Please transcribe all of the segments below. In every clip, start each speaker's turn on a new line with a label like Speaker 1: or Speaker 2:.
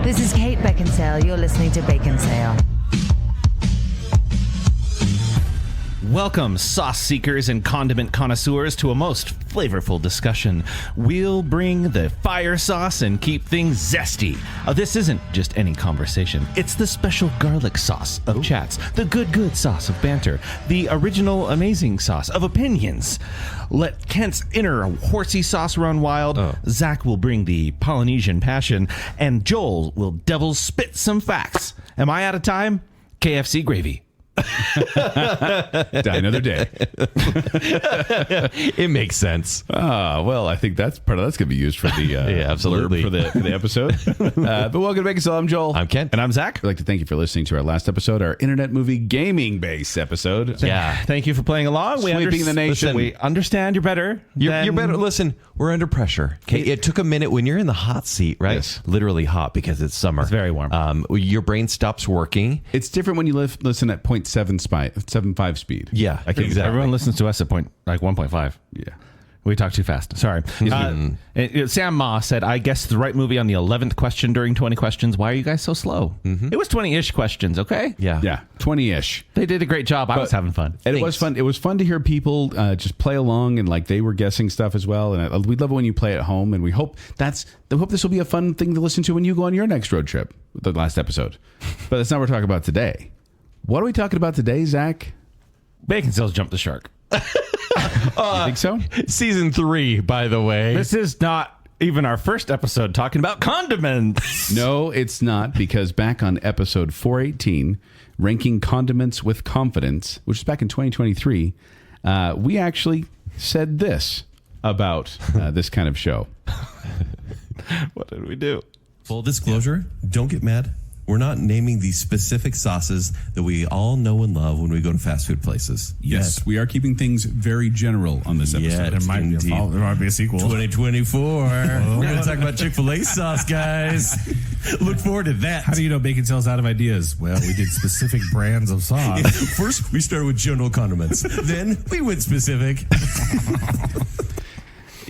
Speaker 1: This is Kate Baconsale. You're listening to Baconsale.
Speaker 2: Welcome, sauce seekers and condiment connoisseurs, to a most flavorful discussion. We'll bring the fire sauce and keep things zesty. This isn't just any conversation. It's the special garlic sauce of chats, the good sauce of banter, the original amazing sauce of opinions. Let Kent's inner Horsey sauce run wild. Zack will bring the Polynesian passion, and Joel will devil spit some facts. Am I out of time? KFC gravy.
Speaker 3: Die another day.
Speaker 4: It makes sense.
Speaker 3: Well, I think that's part of that's going to be used for the
Speaker 4: yeah, absolutely
Speaker 3: for the episode. But welcome to Baconsale. I'm Joel.
Speaker 4: I'm Kent.
Speaker 2: And I'm Zack.
Speaker 3: I'd like to thank you for listening to our last episode, our internet movie gaming base episode.
Speaker 4: Yeah.
Speaker 2: Thank you for playing along.
Speaker 3: Sweeping the nation.
Speaker 2: Listen, we understand you're better.
Speaker 4: You're better. Listen, we're under pressure. Okay, it took a minute when you're in the hot seat, right?
Speaker 3: Yes.
Speaker 4: Literally hot because it's summer.
Speaker 2: It's very warm.
Speaker 4: Your brain stops working.
Speaker 3: It's different when you listen at 0.75 speed.
Speaker 4: Yeah,
Speaker 3: I can
Speaker 4: exactly.
Speaker 2: Everyone listens to us at 1.5.
Speaker 3: Yeah.
Speaker 2: We talk too fast. Sorry. Sam Ma said, I guessed the right movie on the 11th question during 20 questions. Why are you guys so slow? It was 20-ish questions, okay?
Speaker 4: Yeah.
Speaker 3: Yeah. 20-ish.
Speaker 2: They did a great job. I was having fun.
Speaker 3: And it was fun. It was fun to hear people just play along, and like they were guessing stuff as well. And we love it when you play at home. And we hope this will be a fun thing to listen to when you go on your next road trip. The last episode, but that's not what we're talking about today. What are we talking about today, Zach?
Speaker 2: Baconsale's jumped the shark.
Speaker 3: You think so?
Speaker 4: Season 3, by the way.
Speaker 2: This is not even our first episode talking about condiments.
Speaker 3: No, it's not, because back on episode 418, ranking condiments with confidence, which is back in 2023, we actually said this about this kind of show.
Speaker 2: What did we do?
Speaker 5: Full disclosure, don't get mad. We're not naming the specific sauces that we all know and love when we go to fast food places.
Speaker 6: Yes, we are keeping things very general on this episode.
Speaker 5: Yeah,
Speaker 6: there might be a sequel. 2024. We're going to talk about Chick-fil-A sauce, guys. Look forward to that. How do you know Baconsale's out of ideas? Well, we did specific brands of sauce. First, we started with general condiments. Then we went specific.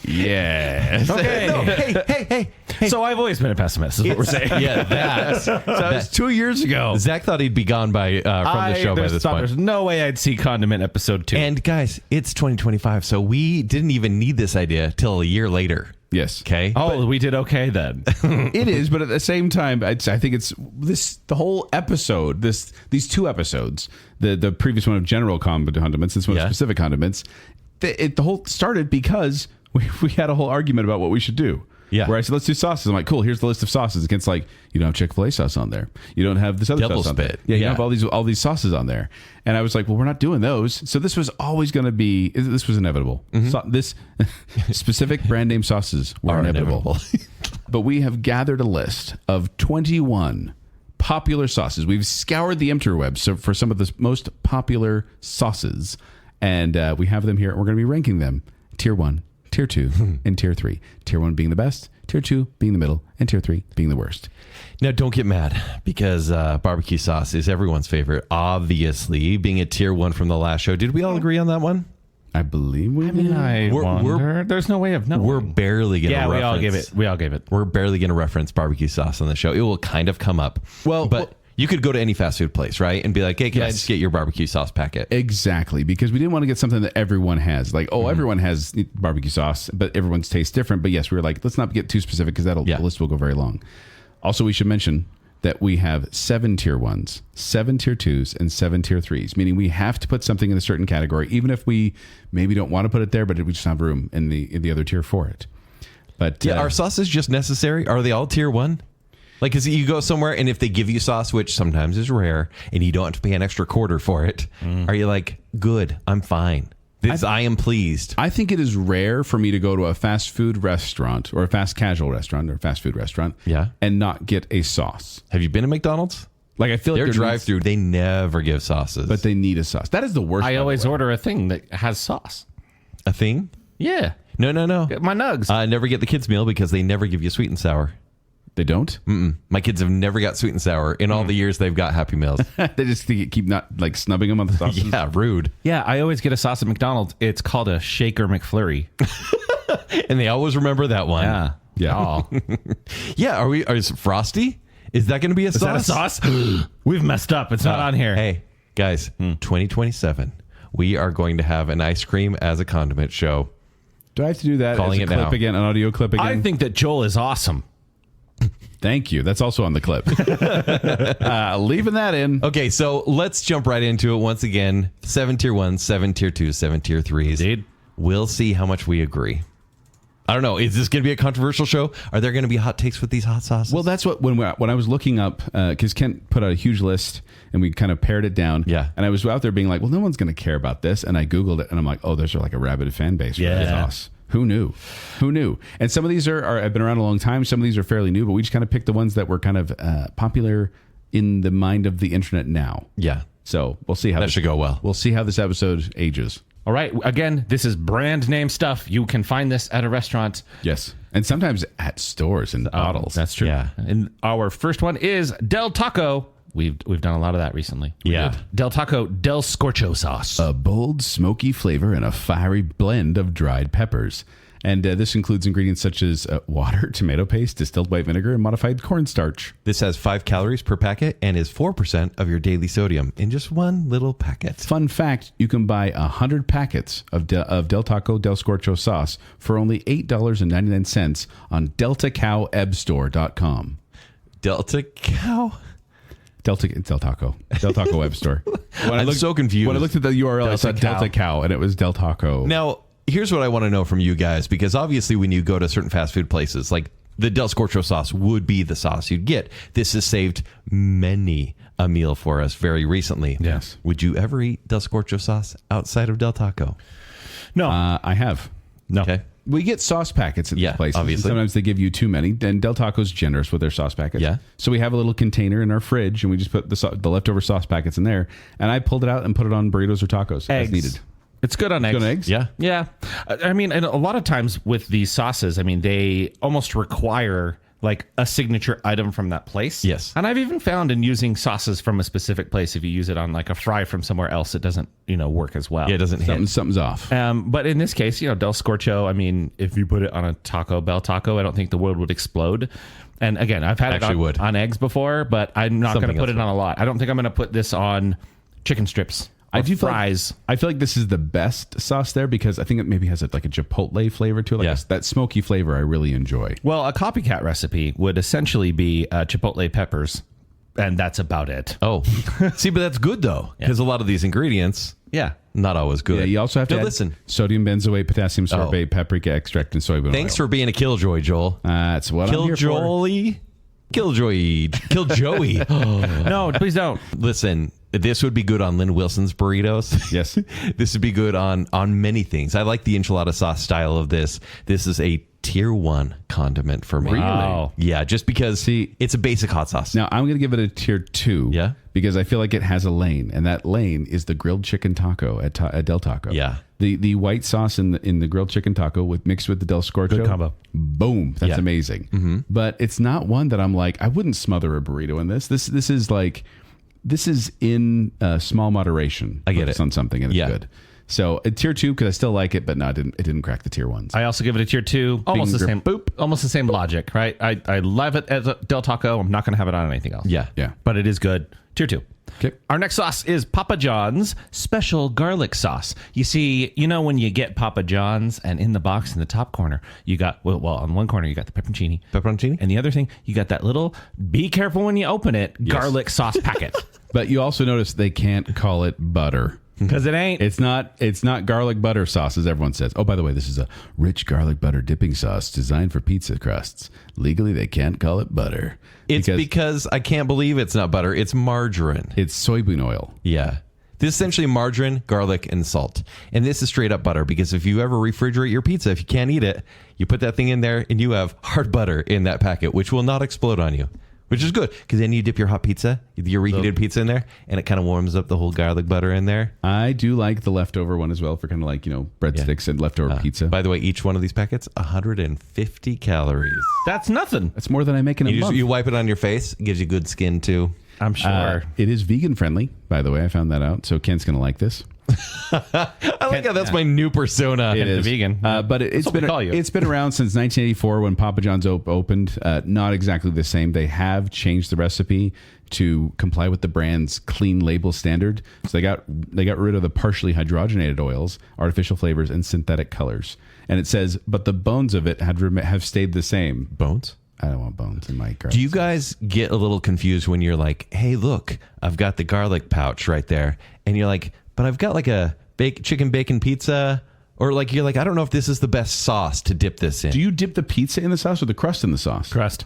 Speaker 3: Yeah.
Speaker 2: Okay. Hey. So I've always been a pessimist, is what we're saying.
Speaker 4: Yeah, that
Speaker 3: was 2 years ago.
Speaker 4: Zach thought he'd be gone by from the show by this point.
Speaker 2: There's no way I'd see Condiment episode 2.
Speaker 4: And guys, it's 2025, so we didn't even need this idea till a year later.
Speaker 3: Yes.
Speaker 4: Okay.
Speaker 2: Oh, we did okay then.
Speaker 3: It is, but at the same time, I think it's the whole episode, these 2 episodes, the previous one of general condiments, this one of specific condiments, the whole started because we had a whole argument about what we should do.
Speaker 4: Yeah.
Speaker 3: Where I said, let's do sauces. I'm like, cool, here's the list of sauces. Against, like, you don't have Chick-fil-A sauce on there. You don't have this other
Speaker 4: Double
Speaker 3: sauce on there.
Speaker 4: spit.
Speaker 3: Yeah, you have all these sauces on there. And I was like, well, we're not doing those. So this was always going to be, this was inevitable. This specific brand name sauces were inevitable. But we have gathered a list of 21 popular sauces. We've scoured the interwebs for some of the most popular sauces. And we have them here. We're going to be ranking them. Tier 1. Tier 2 and Tier 3. Tier 1 being the best, Tier 2 being the middle, and Tier 3 being the worst.
Speaker 4: Now, don't get mad, because barbecue sauce is everyone's favorite, obviously, being a Tier 1 from the last show. Did we all agree on that one?
Speaker 3: I believe we did.
Speaker 2: I wonder. There's no way of knowing.
Speaker 4: We're barely going to reference.
Speaker 2: We all gave it.
Speaker 4: We're barely going to reference barbecue sauce on the show. It will kind of come up. But you could go to any fast food place, right? And be like, hey, can I just get your barbecue sauce packet?
Speaker 3: Exactly, because we didn't want to get something that everyone has. Like, everyone has barbecue sauce, but everyone's tastes different. But yes, we were like, let's not get too specific, because the list will go very long. Also, we should mention that we have 7 Tier 1s, 7 Tier 2s, and 7 Tier 3s, meaning we have to put something in a certain category, even if we maybe don't want to put it there, but we just have room in the other tier for it. But
Speaker 4: are sauces just necessary? Are they all Tier 1? Like, because you go somewhere, and if they give you sauce, which sometimes is rare, and you don't have to pay an extra quarter for it, are you like, good, I'm fine? I am pleased.
Speaker 3: I think it is rare for me to go to a fast food restaurant, or a fast casual restaurant, or a fast food restaurant, and not get a sauce.
Speaker 4: Have you been to McDonald's?
Speaker 3: Like, I feel like
Speaker 4: their drive-through, they never give sauces.
Speaker 3: But they need a sauce. That is the worst.
Speaker 2: I always order a thing that has sauce.
Speaker 4: A thing?
Speaker 2: Yeah.
Speaker 4: No.
Speaker 2: My nugs.
Speaker 4: I never get the kids' meal because they never give you sweet and sour.
Speaker 3: They don't?
Speaker 4: Mm-mm. My kids have never got sweet and sour in all the years they've got Happy Meals.
Speaker 3: They just keep not like snubbing them on the sauces.
Speaker 4: Yeah, rude.
Speaker 2: Yeah, I always get a sauce at McDonald's. It's called a Shaker McFlurry.
Speaker 4: And they always remember that one.
Speaker 2: Yeah.
Speaker 3: Yeah.
Speaker 4: Yeah, is it Frosty? Is that going to be a
Speaker 2: Is
Speaker 4: sauce?
Speaker 2: that a sauce? We've messed up. It's not on here.
Speaker 4: Hey, guys, 2027, we are going to have an ice cream as a condiment show.
Speaker 3: Do I have to do that
Speaker 4: Calling
Speaker 3: as a
Speaker 4: it
Speaker 3: clip
Speaker 4: now.
Speaker 3: again, an audio clip again?
Speaker 2: I think that Joel is awesome.
Speaker 3: Thank you. That's also on the clip. Leaving that in.
Speaker 4: Okay, so let's jump right into it once again. 7 tier 1, 7 tier 2, 7 tier 3s.
Speaker 2: Indeed.
Speaker 4: We'll see how much we agree. I don't know. Is this going to be a controversial show? Are there going to be hot takes with these hot sauces?
Speaker 3: Well, that's what when I was looking up, because Kent put out a huge list and we kind of pared it down.
Speaker 4: Yeah.
Speaker 3: And I was out there being like, well, no one's going to care about this. And I Googled it and I'm like, oh, there's like a rabid fan base for this sauce. Who knew? Who knew? And some of these are have been around a long time. Some of these are fairly new, but we just kind of picked the ones that were kind of popular in the mind of the internet now.
Speaker 4: Yeah.
Speaker 3: So we'll see how
Speaker 4: That should go well.
Speaker 3: We'll see how this episode ages.
Speaker 2: All right. Again, this is brand name stuff. You can find this at a restaurant.
Speaker 3: Yes. And sometimes at stores and bottles.
Speaker 2: That's true.
Speaker 4: Yeah.
Speaker 2: And our first one is Del Taco. We've done a lot of that recently.
Speaker 4: Yeah.
Speaker 2: Del Taco Del Scorcho sauce.
Speaker 3: A bold, smoky flavor and a fiery blend of dried peppers. And this includes ingredients such as water, tomato paste, distilled white vinegar, and modified cornstarch.
Speaker 4: This has 5 calories per packet and is 4% of your daily sodium in just one little packet.
Speaker 3: Fun fact, you can buy 100 packets of Del Taco Del Scorcho sauce for only $8.99 on deltacowebstore.com.
Speaker 4: Delta cow?
Speaker 3: Del Taco Web Store.
Speaker 4: I'm so confused.
Speaker 3: When I looked at the URL, I saw Delta Cow, and it was Del Taco.
Speaker 4: Now, here's what I want to know from you guys, because obviously when you go to certain fast food places, like the Del Scorcho sauce would be the sauce you'd get. This has saved many a meal for us very recently.
Speaker 3: Yes.
Speaker 4: Would you ever eat Del Scorcho sauce outside of Del Taco?
Speaker 2: No.
Speaker 3: I have.
Speaker 2: No.
Speaker 4: Okay.
Speaker 3: We get sauce packets at these
Speaker 4: Yeah,
Speaker 3: places.
Speaker 4: obviously.
Speaker 3: And sometimes they give you too many. And Del Taco's generous with their sauce packets.
Speaker 4: Yeah.
Speaker 3: So we have a little container in our fridge, and we just put the leftover sauce packets in there. And I pulled it out and put it on burritos or tacos as
Speaker 2: Eggs.
Speaker 3: needed.
Speaker 2: It's good on eggs.
Speaker 3: Good on eggs?
Speaker 4: Yeah.
Speaker 2: Yeah. I mean, and a lot of times with these sauces, I mean, they almost require like a signature item from that place.
Speaker 4: Yes.
Speaker 2: And I've even found in using sauces from a specific place, if you use it on like a fry from somewhere else, it doesn't, work as well.
Speaker 4: Yeah, it doesn't hit.
Speaker 3: Something's off.
Speaker 2: But in this case, Del Scorcho, I mean, if you put it on a Taco Bell taco, I don't think the world would explode. And again, I've had
Speaker 4: Actually
Speaker 2: it
Speaker 4: would.
Speaker 2: on eggs before, but I'm not going
Speaker 4: Something
Speaker 2: to put
Speaker 4: else
Speaker 2: it on a lot. I don't think I'm going to put this on chicken strips.
Speaker 3: I do
Speaker 2: fries.
Speaker 3: I feel like this is the best sauce there because I think it maybe has like a chipotle flavor to it. Like
Speaker 4: Yeah.
Speaker 3: that smoky flavor I really enjoy.
Speaker 2: Well, a copycat recipe would essentially be chipotle peppers, and that's about it.
Speaker 4: Oh. See, but that's good, though, because a lot of these ingredients,
Speaker 2: Yeah.
Speaker 4: not always good.
Speaker 3: Yeah, you also have to
Speaker 4: Now,
Speaker 3: add
Speaker 4: listen.
Speaker 3: sodium benzoate, potassium sorbate, paprika extract, and soybean
Speaker 4: Thanks
Speaker 3: oil.
Speaker 4: for being a killjoy, Joel.
Speaker 3: That's what I'm here for.
Speaker 4: Killjoy.
Speaker 2: No, please don't.
Speaker 4: Listen, this would be good on Lynn Wilson's burritos.
Speaker 3: Yes.
Speaker 4: This would be good on many things. I like the enchilada sauce style of this. This is a tier 1 condiment for me.
Speaker 3: Really?
Speaker 2: Wow.
Speaker 4: Yeah, just because it's a basic hot sauce.
Speaker 3: Now, I'm going to give it a tier 2.
Speaker 4: Yeah?
Speaker 3: Because I feel like it has a lane, and that lane is the grilled chicken taco at Del Taco.
Speaker 4: Yeah.
Speaker 3: The white sauce in the grilled chicken taco mixed with the Del Scorcho.
Speaker 2: Good combo.
Speaker 3: Boom. That's
Speaker 4: Yeah.
Speaker 3: amazing. Mm-hmm. But it's not one that I'm like, I wouldn't smother a burrito in this. This is like, this is in small moderation.
Speaker 4: I get
Speaker 3: Put
Speaker 4: it.
Speaker 3: this on something and
Speaker 4: Yeah.
Speaker 3: it's good. So a tier 2 because I still like it, but no, it didn't crack the tier 1s.
Speaker 2: I also give it a tier 2. Almost the
Speaker 3: Finger
Speaker 2: same.
Speaker 3: boop.
Speaker 2: Almost the same logic, right? I love it as a Del Taco. I'm not going to have it on anything else.
Speaker 4: Yeah.
Speaker 3: Yeah.
Speaker 2: But it is good. Tier 2.
Speaker 3: Okay.
Speaker 2: Our next sauce is Papa John's special garlic sauce. You see, when you get Papa John's and in the box in the top corner, you got, well, on one corner, you got the pepperoncini.
Speaker 4: Pepperoncini?
Speaker 2: And the other thing, you got that little, be careful when you open it, garlic sauce packet.
Speaker 3: But you also notice they can't call it butter.
Speaker 2: Because it ain't.
Speaker 3: It's not garlic butter sauce, as everyone says. Oh, by the way, this is a rich garlic butter dipping sauce designed for pizza crusts. Legally, they can't call it butter.
Speaker 4: It's because I can't believe it's not butter. It's margarine.
Speaker 3: it's soybean oil.
Speaker 4: Yeah. This is essentially margarine, garlic, and salt. And this is straight up butter because if you ever refrigerate your pizza, if you can't eat it, you put that thing in there and you have hard butter in that packet, which will not explode on you. Which is good because then you dip your hot pizza, your reheated pizza in there, and it kind of warms up the whole garlic butter in there.
Speaker 3: I do like the leftover one as well for kind of like, breadsticks and leftover pizza.
Speaker 4: By the way, each one of these packets, 150 calories.
Speaker 2: That's nothing.
Speaker 3: That's more than I make in a month.
Speaker 4: You wipe it on your face, it gives you good skin too.
Speaker 2: I'm sure.
Speaker 3: It is vegan friendly, by the way. I found that out. So Kent's going to like this.
Speaker 4: I like how that's my new persona.
Speaker 3: It is
Speaker 2: vegan.
Speaker 3: But it's
Speaker 2: what we call you.
Speaker 3: been around since 1984 when Papa John's opened. Not exactly the same. They have changed the recipe to comply with the brand's clean label standard. So they got rid of the partially hydrogenated oils, artificial flavors, and synthetic colors. And it says, but the bones of it have stayed the same.
Speaker 4: Bones?
Speaker 3: I don't want bones in my garlic.
Speaker 4: Do you guys get a little confused when you're like, hey, look, I've got the garlic pouch right there. And you're like, but I've got like a chicken bacon pizza. Or like, you're like, I don't know if this is the best sauce to dip this in.
Speaker 3: Do you dip the pizza in the sauce or the crust in the sauce?
Speaker 2: Crust.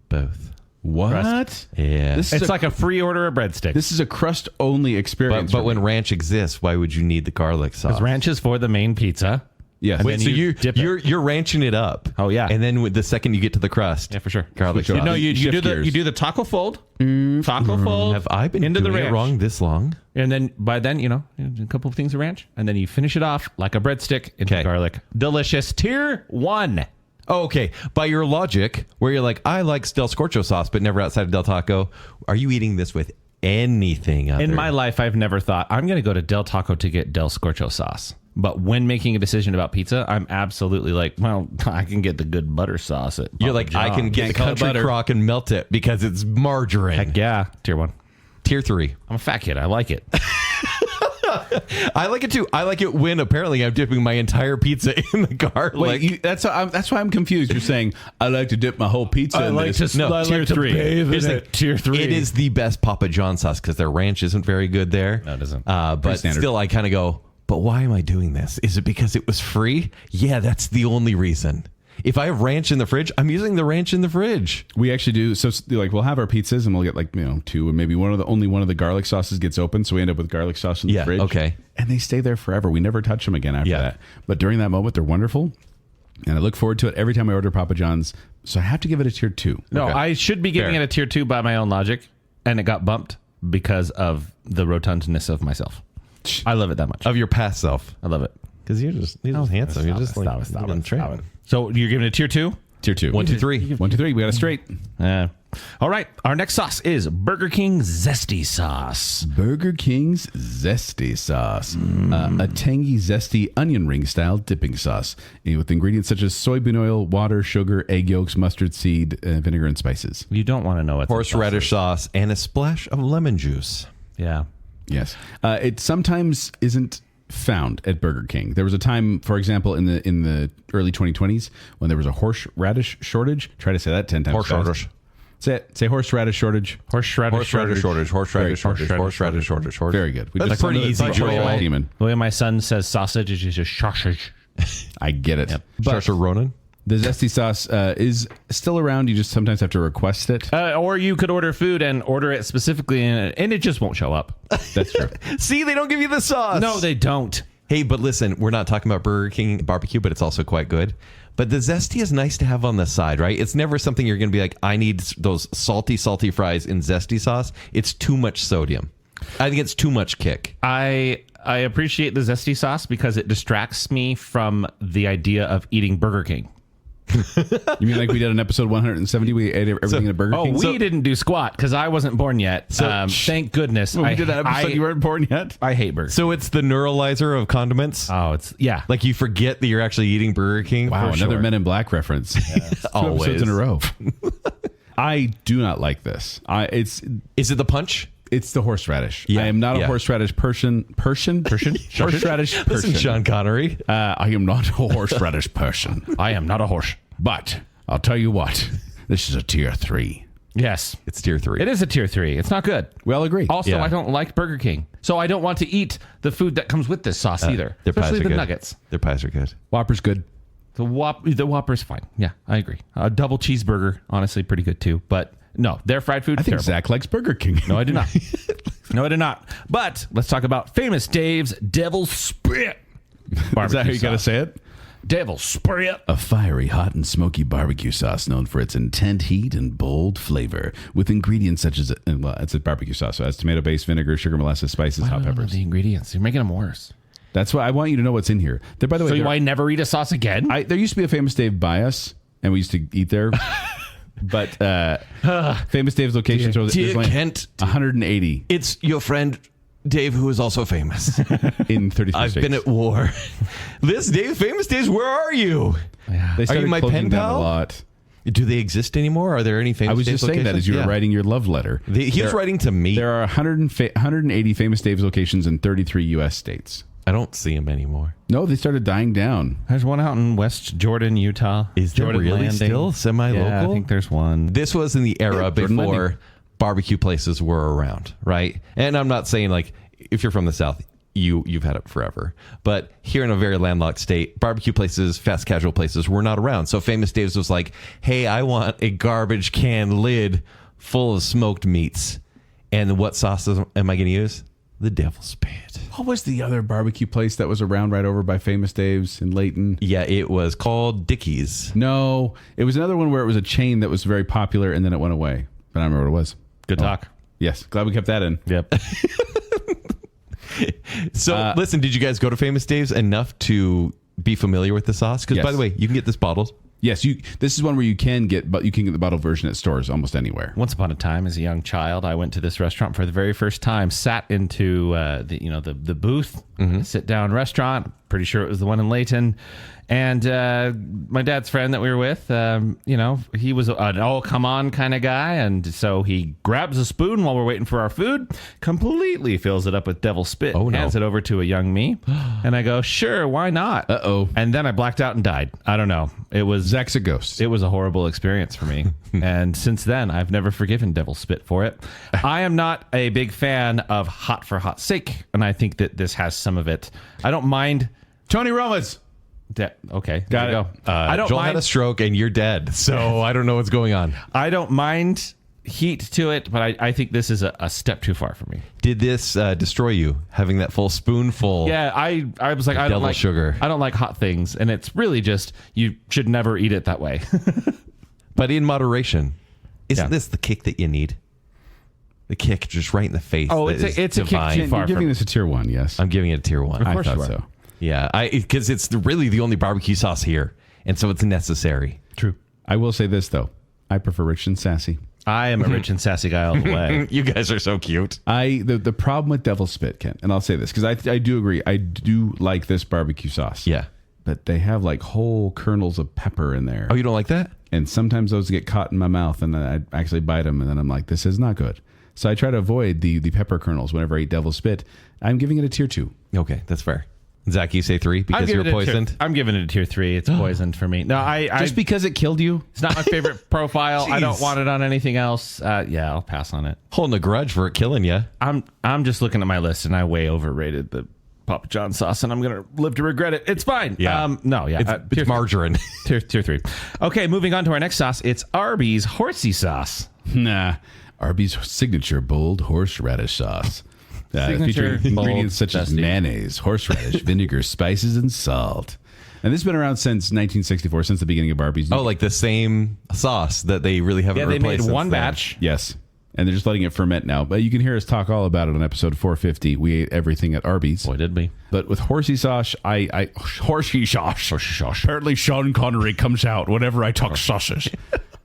Speaker 4: Both.
Speaker 3: What?
Speaker 2: Crust.
Speaker 4: Yeah.
Speaker 2: It's like a free order of breadsticks.
Speaker 3: This is a crust only experience.
Speaker 4: But when ranch exists, why would you need the garlic sauce?
Speaker 2: Because ranch is for the main pizza.
Speaker 3: Yes.
Speaker 2: And
Speaker 4: Wait,
Speaker 2: then
Speaker 4: so
Speaker 2: you dip it.
Speaker 4: you're ranching it up.
Speaker 2: Oh, yeah.
Speaker 4: And then with the second you get to the crust.
Speaker 2: Yeah, for sure.
Speaker 4: Garlic
Speaker 3: Switch
Speaker 4: sauce.
Speaker 3: it
Speaker 2: No,
Speaker 3: up.
Speaker 2: you
Speaker 3: Shift
Speaker 2: do the taco fold. Taco fold.
Speaker 4: Have I been
Speaker 2: into the
Speaker 4: doing
Speaker 2: ranch
Speaker 4: it wrong this long?
Speaker 2: And then by then, a couple of things of ranch. And then you finish it off like a breadstick into
Speaker 4: Okay.
Speaker 2: garlic. Delicious. Tier 1.
Speaker 4: Oh, okay. By your logic, where you're like, I like Del Scorcho sauce, but never outside of Del Taco, are you eating this with anything other?
Speaker 2: In my life, I've never thought, I'm going to go to Del Taco to get Del Scorcho sauce. But when making a decision about pizza, I'm absolutely like, well, I can get the good butter sauce at
Speaker 4: You're
Speaker 2: Papa
Speaker 4: like, I
Speaker 2: John's.
Speaker 4: can get the
Speaker 2: Can't call it
Speaker 4: country
Speaker 2: butter.
Speaker 4: crock and melt it because it's margarine.
Speaker 2: Heck yeah. Tier 1.
Speaker 4: Tier 3.
Speaker 2: I'm a fat kid. I like it.
Speaker 4: I like it too. I like it when apparently I'm dipping my entire pizza in the garlic.
Speaker 3: Wait, that's why I'm confused. You're saying I like to dip my whole pizza in this.
Speaker 4: No,
Speaker 2: tier 3. Here's the tier 3.
Speaker 4: It is the best Papa John sauce because their ranch isn't very good there.
Speaker 2: No, it isn't.
Speaker 4: But
Speaker 3: standard.
Speaker 4: still, I kind of go, but why am I doing this? Is it because it was free? Yeah, that's the only reason. If I have ranch in the fridge, I'm using the ranch in the fridge.
Speaker 3: We actually do. So like we'll have our pizzas and we'll get like, two, and maybe only one of the garlic sauces gets open. So we end up with garlic sauce in the fridge.
Speaker 4: Okay.
Speaker 3: And they stay there forever. We never touch them again after that. But during that moment, they're wonderful. And I look forward to it every time I order Papa John's. So I have to give it a tier 2.
Speaker 2: No,
Speaker 4: Okay.
Speaker 2: I should be giving
Speaker 4: Fair.
Speaker 2: it a tier 2 by my own logic. And it got bumped because of the rotundness of myself. I love it that much.
Speaker 4: Of your past self.
Speaker 2: I love it.
Speaker 4: Because you're just handsome. You're just
Speaker 2: Stop
Speaker 4: like
Speaker 2: Stop it. So you're giving it a tier 2?
Speaker 3: Tier 2.
Speaker 4: 1, 2, 3.
Speaker 3: 1, 2, 3. We got it straight.
Speaker 2: All right. Our next sauce is Burger King Zesty Sauce.
Speaker 3: Burger King's Zesty Sauce. A tangy, zesty onion ring style dipping sauce with ingredients such as soybean oil, water, sugar, egg yolks, mustard seed, vinegar, and spices.
Speaker 2: You don't want to know what
Speaker 4: Horseradish sauce and a splash of lemon juice.
Speaker 2: Yeah.
Speaker 3: Yes. It sometimes isn't found at Burger King. There was a time, for example, in the early 2020s when there was a horseradish shortage. Try to say that 10 times
Speaker 4: Horseradish.
Speaker 3: fast. Say it. Say horseradish shortage.
Speaker 4: Horseradish shortage. Horseradish shortage.
Speaker 3: Very good. We
Speaker 4: That's
Speaker 3: just
Speaker 4: pretty
Speaker 3: summoned
Speaker 4: easy,
Speaker 3: the
Speaker 4: Joel.
Speaker 3: demon.
Speaker 2: The way my son says sausage is just sausage.
Speaker 3: I get it.
Speaker 4: Saoirse Ronan.
Speaker 3: The zesty sauce is still around. You just sometimes have to request it.
Speaker 2: Or you could order food and order it specifically, and it just won't show up.
Speaker 3: That's true.
Speaker 4: See, they don't give you the sauce.
Speaker 2: No, they don't.
Speaker 4: Hey, but listen, we're not talking about Burger King barbecue, but it's also quite good. But the zesty is nice to have on the side, right? It's never something you're going to be like, I need those salty fries in zesty sauce. It's too much sodium. I think it's too much kick.
Speaker 2: I appreciate the zesty sauce because it distracts me from the idea of eating Burger King.
Speaker 3: You mean like we did on episode 170? We ate everything at Burger
Speaker 2: Oh,
Speaker 3: King?
Speaker 2: we didn't do squat because I wasn't born yet. Thank goodness.
Speaker 3: When we did that episode, you weren't born yet?
Speaker 2: I hate burgers.
Speaker 4: So it's the neuralizer of condiments.
Speaker 2: Oh, it's yeah.
Speaker 4: Like you forget that you're actually eating Burger King.
Speaker 3: Wow,
Speaker 4: For
Speaker 3: another
Speaker 4: sure.
Speaker 3: Men in Black reference. Two
Speaker 4: Always.
Speaker 3: episodes in a row. I do not like this.
Speaker 4: Is it the punch?
Speaker 3: It's the horseradish.
Speaker 4: Yeah,
Speaker 3: I am not a
Speaker 4: yeah.
Speaker 3: horseradish person. Horseradish person.
Speaker 4: Listen, Sean Connery.
Speaker 3: I am not a horseradish person.
Speaker 2: I am not a horse.
Speaker 3: But I'll tell you what, this is a tier 3.
Speaker 2: Yes,
Speaker 4: It's tier 3.
Speaker 2: it is a tier 3. It's not good.
Speaker 3: We all agree.
Speaker 2: Also,
Speaker 4: Yeah.
Speaker 2: I don't like Burger King, so I don't want to eat the food that comes with this sauce either.
Speaker 4: Their pies
Speaker 2: Especially
Speaker 4: are
Speaker 2: the
Speaker 4: good.
Speaker 2: nuggets.
Speaker 4: Their pies are good.
Speaker 3: Whopper's good.
Speaker 2: The Whopper's fine. Yeah, I agree. A double cheeseburger, honestly, pretty good too. But no, their fried food.
Speaker 3: I think
Speaker 2: terrible.
Speaker 3: Zack likes Burger King.
Speaker 2: No, I do not. No, I do not. But let's talk about Famous Dave's Devil's Spit.
Speaker 3: Is that how you got to say it?
Speaker 2: Devil's Spit.
Speaker 3: A fiery, hot, and smoky barbecue sauce known for its intense heat and bold flavor, with ingredients such as, it's a barbecue sauce, so it has tomato-based vinegar, sugar, molasses, spices, hot peppers.
Speaker 2: The ingredients. You're making them worse.
Speaker 3: That's why I want you to know what's in here. There, by the way,
Speaker 2: So why never eat a sauce again?
Speaker 3: there used to be a Famous Dave by us, and we used to eat there. But Famous Dave's locations are
Speaker 4: Dear
Speaker 3: like
Speaker 4: Kent,
Speaker 3: 180
Speaker 4: it's your friend Dave, who is also famous.
Speaker 3: in 33
Speaker 4: I've
Speaker 3: states.
Speaker 4: been at war. This Dave, Famous Days, where are you?
Speaker 3: They
Speaker 4: Are
Speaker 3: started
Speaker 4: you my
Speaker 3: closing
Speaker 4: pen
Speaker 3: down
Speaker 4: pal?
Speaker 3: a lot.
Speaker 4: Do they exist anymore? Are there any famous
Speaker 3: I was
Speaker 4: Dave's
Speaker 3: just saying that as you were
Speaker 4: locations?
Speaker 3: writing your love letter.
Speaker 4: He was writing to me.
Speaker 3: There are 180 Famous Dave's locations in 33 U.S. states.
Speaker 4: I don't see him anymore.
Speaker 3: No, they started dying down.
Speaker 2: There's one out in West Jordan, Utah.
Speaker 4: Is there
Speaker 2: Jordan
Speaker 4: really
Speaker 2: Landing.
Speaker 4: still semi-local?
Speaker 2: Yeah, I think there's one.
Speaker 4: This was in the era
Speaker 3: Jordan
Speaker 4: before
Speaker 3: Landing.
Speaker 4: barbecue places were around, right? And I'm not saying like if you're from the South, you've had it forever. But here in a very landlocked state, barbecue places, fast casual places were not around. So Famous Dave's was like, hey, I want a garbage can lid full of smoked meats. And what sauces am I going to use? The Devil's Spit.
Speaker 3: What was the other barbecue place that was around right over by Famous Dave's in Layton?
Speaker 4: Yeah, it was called Dickie's.
Speaker 3: No, it was another one where it was a chain that was very popular and then it went away. But I don't remember what it was.
Speaker 2: Good talk.
Speaker 3: Yes, glad we kept that in.
Speaker 2: Yep.
Speaker 4: So listen, did you guys go to Famous Dave's enough to be familiar with the sauce? Because by
Speaker 3: Yes.
Speaker 4: the way, you can get this bottled.
Speaker 3: Yes, this is one where you can get the bottle version at stores almost anywhere.
Speaker 2: Once upon a time, as a young child, I went to this restaurant for the very first time. Sat into the booth, sit down restaurant. Pretty sure it was the one in Layton. And my dad's friend that we were with, he was an oh come on kind of guy, and so he grabs a spoon while we're waiting for our food, completely fills it up with Devil's Spit,
Speaker 4: Oh, no.
Speaker 2: hands it over to a young me, and I go, sure, why not?
Speaker 3: Uh-oh.
Speaker 2: And then I blacked out and died. I don't know. It was
Speaker 3: Zack's a ghost.
Speaker 2: It was a horrible experience for me. And since then, I've never forgiven Devil's Spit for it. I am not a big fan of hot for hot's sake, and I think that this has some of it. I don't mind.
Speaker 3: Tony Roma's.
Speaker 2: Okay,
Speaker 3: Got
Speaker 2: there
Speaker 3: it.
Speaker 2: you go. I don't
Speaker 4: Joel had
Speaker 2: mind.
Speaker 4: a stroke and you're dead. So I don't know what's going on.
Speaker 2: I don't mind heat to it, but I think this is a step too far for me.
Speaker 4: Did this destroy you, having that full spoonful?
Speaker 2: Yeah, I was like, I don't
Speaker 4: Devil
Speaker 2: like
Speaker 4: sugar.
Speaker 2: I don't like hot things, and it's really just you should never eat it that way.
Speaker 4: But in moderation. Isn't
Speaker 2: Yeah.
Speaker 4: this the kick that you need? The kick just right in the face.
Speaker 2: Oh,
Speaker 4: that
Speaker 2: it's
Speaker 4: is
Speaker 2: a kick
Speaker 4: divine.
Speaker 2: too far.
Speaker 3: You're giving
Speaker 2: from-
Speaker 3: this a tier 1, yes.
Speaker 4: I'm giving it a tier 1.
Speaker 3: I
Speaker 2: course
Speaker 3: thought
Speaker 2: you are.
Speaker 3: so.
Speaker 4: Yeah, because it's really the only barbecue sauce here, and so it's necessary.
Speaker 2: True.
Speaker 3: I will say this, though. I prefer rich and sassy.
Speaker 2: I am a rich and sassy guy all the way.
Speaker 4: You guys are so cute.
Speaker 3: The problem with Devil's Spit, Kent, and I'll say this, because I do agree. I do like this barbecue sauce.
Speaker 4: Yeah.
Speaker 3: But they have like whole kernels of pepper in there.
Speaker 4: Oh, you don't like that?
Speaker 3: And sometimes those get caught in my mouth and then I actually bite them and then I'm like, this is not good. So I try to avoid the pepper kernels whenever I eat Devil's Spit. I'm giving it a tier 2.
Speaker 4: Okay, that's fair. Zach, you say 3 because you're poisoned?
Speaker 2: I'm giving it a tier 3. It's poisoned for me. No, I
Speaker 3: Just because it killed you?
Speaker 2: it's not my favorite profile. I don't
Speaker 4: Jeez.
Speaker 2: want it on anything else. Yeah, I'll pass on it.
Speaker 4: Holding a grudge for it killing you.
Speaker 2: I'm just looking at my list and I way overrated the Papa John sauce and I'm gonna live to regret it. It's fine.
Speaker 4: Yeah.
Speaker 2: No, yeah.
Speaker 4: It's margarine.
Speaker 2: tier 3. Okay, moving on to our next sauce. It's Arby's Horsey sauce.
Speaker 3: Nah. Arby's signature bold horseradish sauce.
Speaker 2: Signature
Speaker 3: Featuring
Speaker 2: bold,
Speaker 3: ingredients such as
Speaker 2: dusty.
Speaker 3: mayonnaise, horseradish, vinegar, spices, and salt. And this has been around since 1964, since the beginning of Arby's.
Speaker 4: Oh, like the same sauce that they really haven't
Speaker 2: Yeah, they
Speaker 4: replaced
Speaker 2: made
Speaker 4: since
Speaker 2: one
Speaker 4: then.
Speaker 2: batch.
Speaker 3: Yes. And they're just letting it ferment now. But you can hear us talk all about it on episode 450. We ate everything at Arby's.
Speaker 2: Boy, did we.
Speaker 3: But with horsey sauce, horsey sauce. Apparently Sean Connery comes out whenever I talk sauces.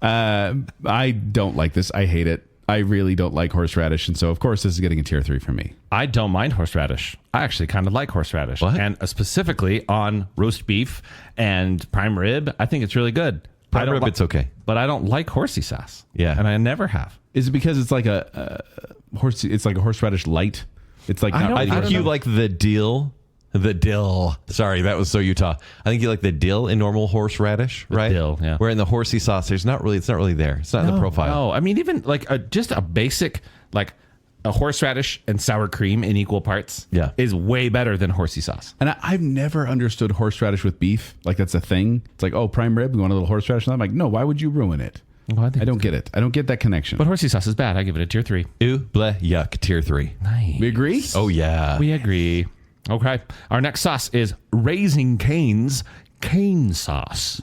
Speaker 3: I don't like this. I hate it. I really don't like horseradish. And so, of course, this is getting a tier 3 from me.
Speaker 2: I don't mind horseradish. I actually kind of like horseradish.
Speaker 4: What?
Speaker 2: And specifically on roast beef and prime rib, I think it's really good.
Speaker 4: Prime
Speaker 2: I don't
Speaker 4: rib, it's okay.
Speaker 2: But I don't like horsey sauce.
Speaker 4: Yeah.
Speaker 2: And I never have.
Speaker 3: Is it because it's like a horseradish light? It's like
Speaker 2: I
Speaker 3: not
Speaker 2: don't-
Speaker 4: I
Speaker 3: really
Speaker 4: think you
Speaker 2: know.
Speaker 4: like the dill. The dill. Sorry, that was so Utah. I think you like the dill in normal horseradish, right?
Speaker 2: dill, yeah.
Speaker 4: Where in the horsey sauce, it's not really there. It's not in the profile.
Speaker 2: No, I mean, even like just a basic, like a horseradish and sour cream in equal parts
Speaker 4: Yeah.
Speaker 2: is way better than horsey sauce.
Speaker 3: And I've never understood horseradish with beef. Like that's a thing. It's like, oh, prime rib, you want a little horseradish? And I'm like, no, why would you ruin it?
Speaker 2: Well,
Speaker 3: I don't get it. I don't get that connection.
Speaker 2: But horsey sauce is bad. I give it a tier 3.
Speaker 4: Ew, bleh, yuck, tier 3.
Speaker 2: Nice.
Speaker 3: We agree?
Speaker 4: Oh, yeah.
Speaker 2: We agree. Okay. Our next sauce is Raising Cane's cane sauce.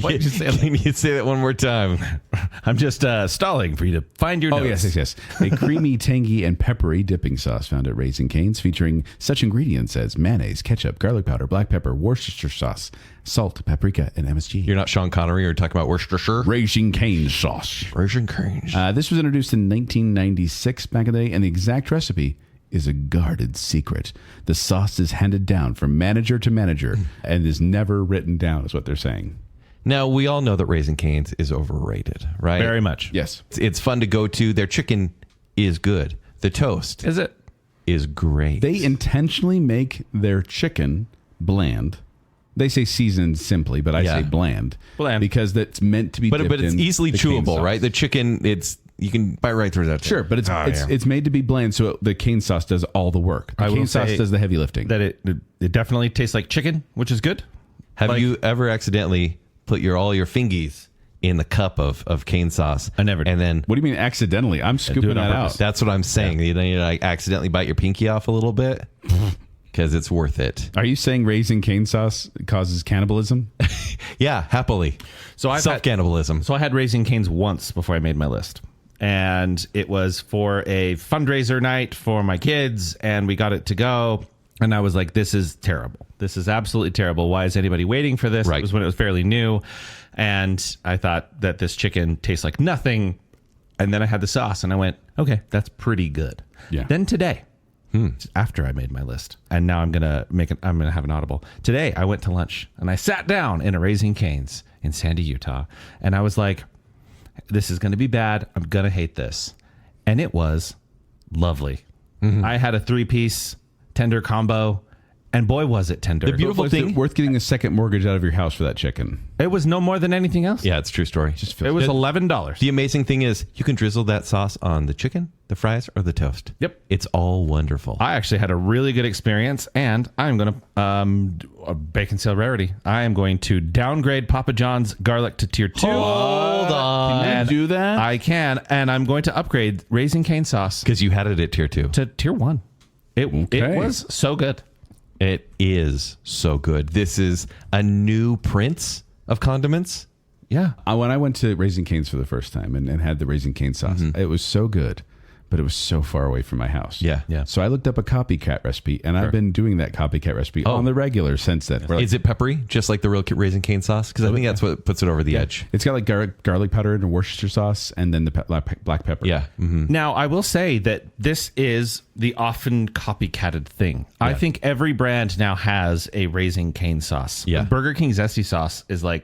Speaker 2: Why did you say that?
Speaker 4: Can you say that one more time?
Speaker 2: I'm just stalling for you to find your
Speaker 3: Oh,
Speaker 2: notes.
Speaker 3: yes. A creamy, tangy, and peppery dipping sauce found at Raising Cane's, featuring such ingredients as mayonnaise, ketchup, garlic powder, black pepper, Worcestershire sauce, salt, paprika, and MSG.
Speaker 4: You're not Sean Connery. You're talking about Worcestershire.
Speaker 3: Raising Cane's sauce.
Speaker 4: Raising Cane's.
Speaker 3: This was introduced in 1996 back in the day, and the exact recipe is a guarded secret. The sauce is handed down from manager to manager and is never written down, is what they're saying.
Speaker 4: Now, we all know that Raising Cane's is overrated, right?
Speaker 2: Very much.
Speaker 3: Yes.
Speaker 4: It's fun to go to. Their chicken is good. The toast
Speaker 2: Is it?
Speaker 4: is great.
Speaker 3: They intentionally make their chicken bland. They say seasoned simply, but I
Speaker 4: Yeah.
Speaker 3: say bland.
Speaker 2: Bland.
Speaker 3: Because that's meant to be
Speaker 4: but
Speaker 3: dipped
Speaker 4: it's
Speaker 3: in
Speaker 4: easily
Speaker 3: the cane
Speaker 4: chewable,
Speaker 3: sauce.
Speaker 4: right? The chicken, you can bite right through that.
Speaker 3: Sure, but it's made to be bland, so the cane sauce does all the work. The
Speaker 2: I will
Speaker 3: cane sauce
Speaker 2: say
Speaker 3: does the heavy lifting.
Speaker 2: That it definitely tastes like chicken, which is good.
Speaker 4: Have
Speaker 2: Like-
Speaker 4: you ever accidentally put all your fingies in the cup of cane sauce?
Speaker 2: I never did.
Speaker 4: And then
Speaker 3: What do you mean accidentally? I'm scooping
Speaker 2: it on
Speaker 3: that
Speaker 2: purpose.
Speaker 3: out.
Speaker 4: that's what I'm saying. You know, you like accidentally bite your pinky off a little bit because it's worth it.
Speaker 3: Are you saying Raising Cane sauce causes cannibalism?
Speaker 4: Yeah, happily.
Speaker 2: So I've had-
Speaker 4: Self-cannibalism.
Speaker 2: So I had Raising Cane's once before I made my list. And it was for a fundraiser night for my kids, and we got it to go. And I was like, this is terrible. This is absolutely terrible. Why is anybody waiting for this?
Speaker 4: Right.
Speaker 2: It was when it was fairly new. And I thought that this chicken tastes like nothing. And then I had the sauce, and I went, okay, that's pretty good.
Speaker 3: Yeah.
Speaker 2: Then today, after I made my list, and now I'm gonna have an audible. Today I went to lunch and I sat down in a Raising Cane's in Sandy, Utah, and I was like, this is gonna be bad. I'm gonna hate this. And it was lovely. I had a 3-piece tender combo, and boy was it tender.
Speaker 4: The beautiful
Speaker 3: Was it
Speaker 4: thing.
Speaker 3: worth getting a second mortgage out of your house for that chicken?
Speaker 2: It was no more than anything else.
Speaker 4: Yeah, it's a true story.
Speaker 2: It was $11.
Speaker 4: The amazing thing is you can drizzle that sauce on the chicken, the fries, or the toast.
Speaker 2: Yep.
Speaker 4: It's all wonderful.
Speaker 2: I actually had a really good experience, and I'm going to, a Baconsale rarity. I am going to downgrade Papa John's garlic to tier 2.
Speaker 4: Hold on.
Speaker 3: Can you do that?
Speaker 2: I can, and I'm going to upgrade Raising Cane sauce
Speaker 4: Because you had it at tier 2.
Speaker 2: to tier 1. It
Speaker 3: Okay.
Speaker 2: was so good.
Speaker 4: It is so good. This is a new prince of condiments.
Speaker 2: Yeah.
Speaker 3: When I went to Raising Cane's for the first time and had the Raising Cane sauce, it was so good, but it was so far away from my house.
Speaker 4: Yeah.
Speaker 2: Yeah.
Speaker 3: So I looked up a copycat recipe, and I've been doing that copycat recipe on the regular since then. We're like,
Speaker 4: Is it peppery, just like the real Raising Cane sauce? Because I think that's what puts it over the edge.
Speaker 3: it's got like garlic powder and Worcestershire sauce, and then the black pepper.
Speaker 4: Yeah. Mm-hmm.
Speaker 2: Now, I will say that this is the often copycatted thing. I think every brand now has a Raising Cane sauce.
Speaker 4: Yeah.
Speaker 2: Burger King Zesty sauce is like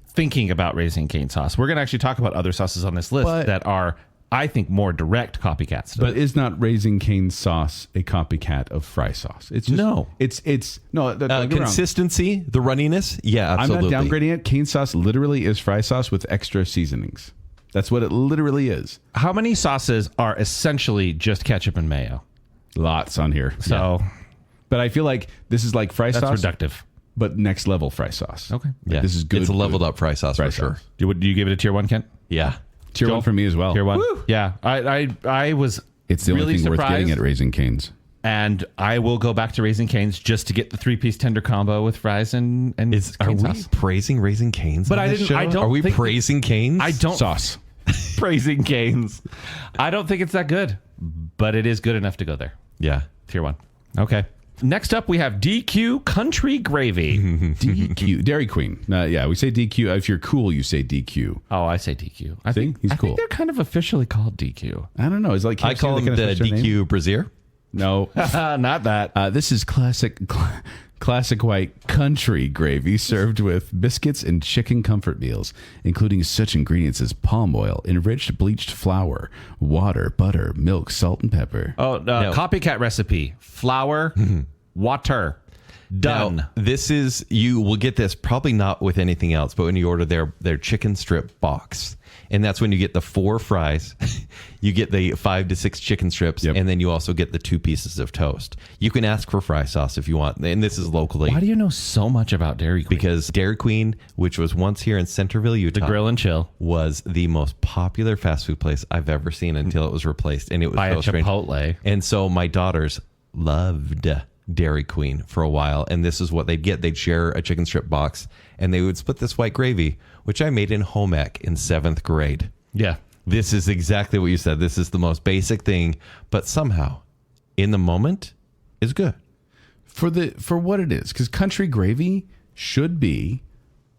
Speaker 2: thinking about Raising Cane sauce. We're going to actually talk about other sauces on this list
Speaker 3: But-
Speaker 2: that are, I think, more direct copycats.
Speaker 3: But is not Raising Cane sauce a copycat of fry sauce? It's just,
Speaker 2: No.
Speaker 3: It's no don't get me wrong.
Speaker 4: Consistency, the runniness. Yeah, absolutely.
Speaker 3: I'm not downgrading it. Cane sauce literally is fry sauce with extra seasonings. That's what it literally is.
Speaker 2: How many sauces are essentially just ketchup and mayo?
Speaker 3: Lots on here.
Speaker 2: So
Speaker 3: But I feel like this is like fry
Speaker 2: that's
Speaker 3: sauce,
Speaker 2: reductive.
Speaker 3: but next level fry sauce.
Speaker 2: Okay.
Speaker 3: Like,
Speaker 4: Yeah.
Speaker 3: this is good.
Speaker 4: It's a leveled
Speaker 3: good
Speaker 4: up fry sauce
Speaker 3: fry
Speaker 4: for sure.
Speaker 3: sauce.
Speaker 2: Do you give it a tier 1, Kent?
Speaker 4: Yeah.
Speaker 3: Tier
Speaker 2: Joel?
Speaker 3: 1 for me as well.
Speaker 2: Tier 1? Yeah. I was
Speaker 3: It's the
Speaker 2: really
Speaker 3: only thing worth
Speaker 2: surprised,
Speaker 3: getting at Raising Cane's.
Speaker 2: and I will go back to Raising Cane's just to get the 3-piece tender combo with fries and
Speaker 4: Are
Speaker 2: cane
Speaker 4: we
Speaker 2: sauce.
Speaker 4: praising Raising Cane's?
Speaker 2: But
Speaker 4: on
Speaker 2: I
Speaker 4: this
Speaker 2: didn't-
Speaker 4: show?
Speaker 2: I don't
Speaker 4: Are we
Speaker 2: think-
Speaker 4: praising Cane's?
Speaker 2: I don't
Speaker 3: Sauce.
Speaker 2: praising Cane's. I don't think it's that good, but it is good enough to go there.
Speaker 4: Yeah.
Speaker 2: Tier 1. Okay. Next up, we have DQ Country Gravy.
Speaker 3: DQ. Dairy Queen. Yeah, we say DQ. If you're cool, you say DQ.
Speaker 2: Oh, I say DQ. I
Speaker 3: See?
Speaker 2: think
Speaker 3: He's
Speaker 2: I
Speaker 3: cool.
Speaker 2: think they're kind of officially called DQ.
Speaker 3: I don't know. Is like
Speaker 4: I call
Speaker 3: KFC,
Speaker 4: him
Speaker 3: they
Speaker 4: the
Speaker 3: kinda switch their name?
Speaker 4: DQ Brazier.
Speaker 3: No.
Speaker 2: Not that.
Speaker 3: This is classic white country gravy served with biscuits and chicken comfort meals, including such ingredients as palm oil, enriched bleached flour, water, butter, milk, salt, and pepper.
Speaker 2: Oh, copycat recipe. Flour, water. Done.
Speaker 4: Now, this is, you will get this probably not with anything else, but when you order their chicken strip box. And that's when you get the 4 fries, you get the 5 to 6 chicken strips,
Speaker 3: Yep.
Speaker 4: and then you also get the 2 pieces of toast. You can ask for fry sauce if you want, and this is locally.
Speaker 2: Why do you know so much about Dairy Queen?
Speaker 4: Because Dairy Queen, which was once here in Centerville, Utah,
Speaker 2: The Grill and Chill.
Speaker 4: was the most popular fast food place I've ever seen until it was replaced, and it was
Speaker 2: By
Speaker 4: so
Speaker 2: a
Speaker 4: strange.
Speaker 2: Chipotle.
Speaker 4: And so my daughters loved Dairy Queen for a while, and this is what they'd get. They'd share a chicken strip box, and they would split this white gravy, which I made in home ec in 7th grade.
Speaker 2: Yeah.
Speaker 4: This is exactly what you said. This is the most basic thing, but somehow, in the moment, is good.
Speaker 3: For what it is, because country gravy should be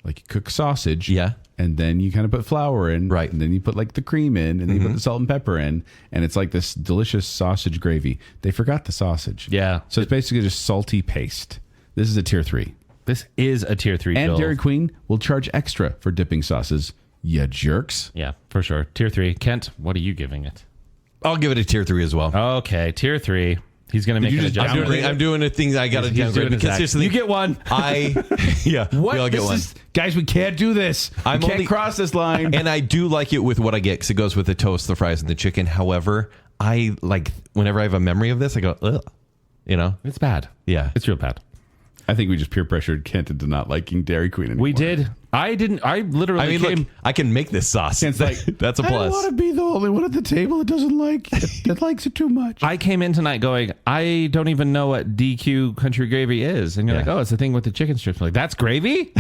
Speaker 3: like you cook sausage, and then you kind of put flour in,
Speaker 4: right,
Speaker 3: and then you put like the cream in, and then you put the salt and pepper in, and it's like this delicious sausage gravy. They forgot the sausage, so it's basically just salty paste. This is a tier 3.
Speaker 2: This is a tier 3,
Speaker 3: and
Speaker 2: Bill.
Speaker 3: Dairy Queen will charge extra for dipping sauces. You jerks.
Speaker 2: Yeah, for sure. Tier 3. Kent, what are you giving it?
Speaker 4: I'll give it a tier 3 as well.
Speaker 2: Okay, tier 3. He's going to make an adjustment.
Speaker 4: I'm doing a thing that I got to do.
Speaker 2: You get one.
Speaker 3: What?
Speaker 4: We all get one.
Speaker 3: Guys, we can't do this. We can't cross this line.
Speaker 4: And I do like it with what I get because it goes with the toast, the fries, and the chicken. However, I like whenever I have a memory of this, I go, ugh. You know?
Speaker 2: It's bad.
Speaker 4: Yeah.
Speaker 2: It's real bad.
Speaker 3: I think we just peer pressured Kent into not liking Dairy Queen anymore.
Speaker 2: We did. I didn't. I literally came.
Speaker 4: Look, I can make this sauce.
Speaker 3: Kent's like,
Speaker 4: that's a plus.
Speaker 3: I don't want to be the only one at the table that doesn't like that likes it too much.
Speaker 2: I came in tonight going, I don't even know what DQ country gravy is. And you're like, oh, it's the thing with the chicken strips. I'm like, that's gravy?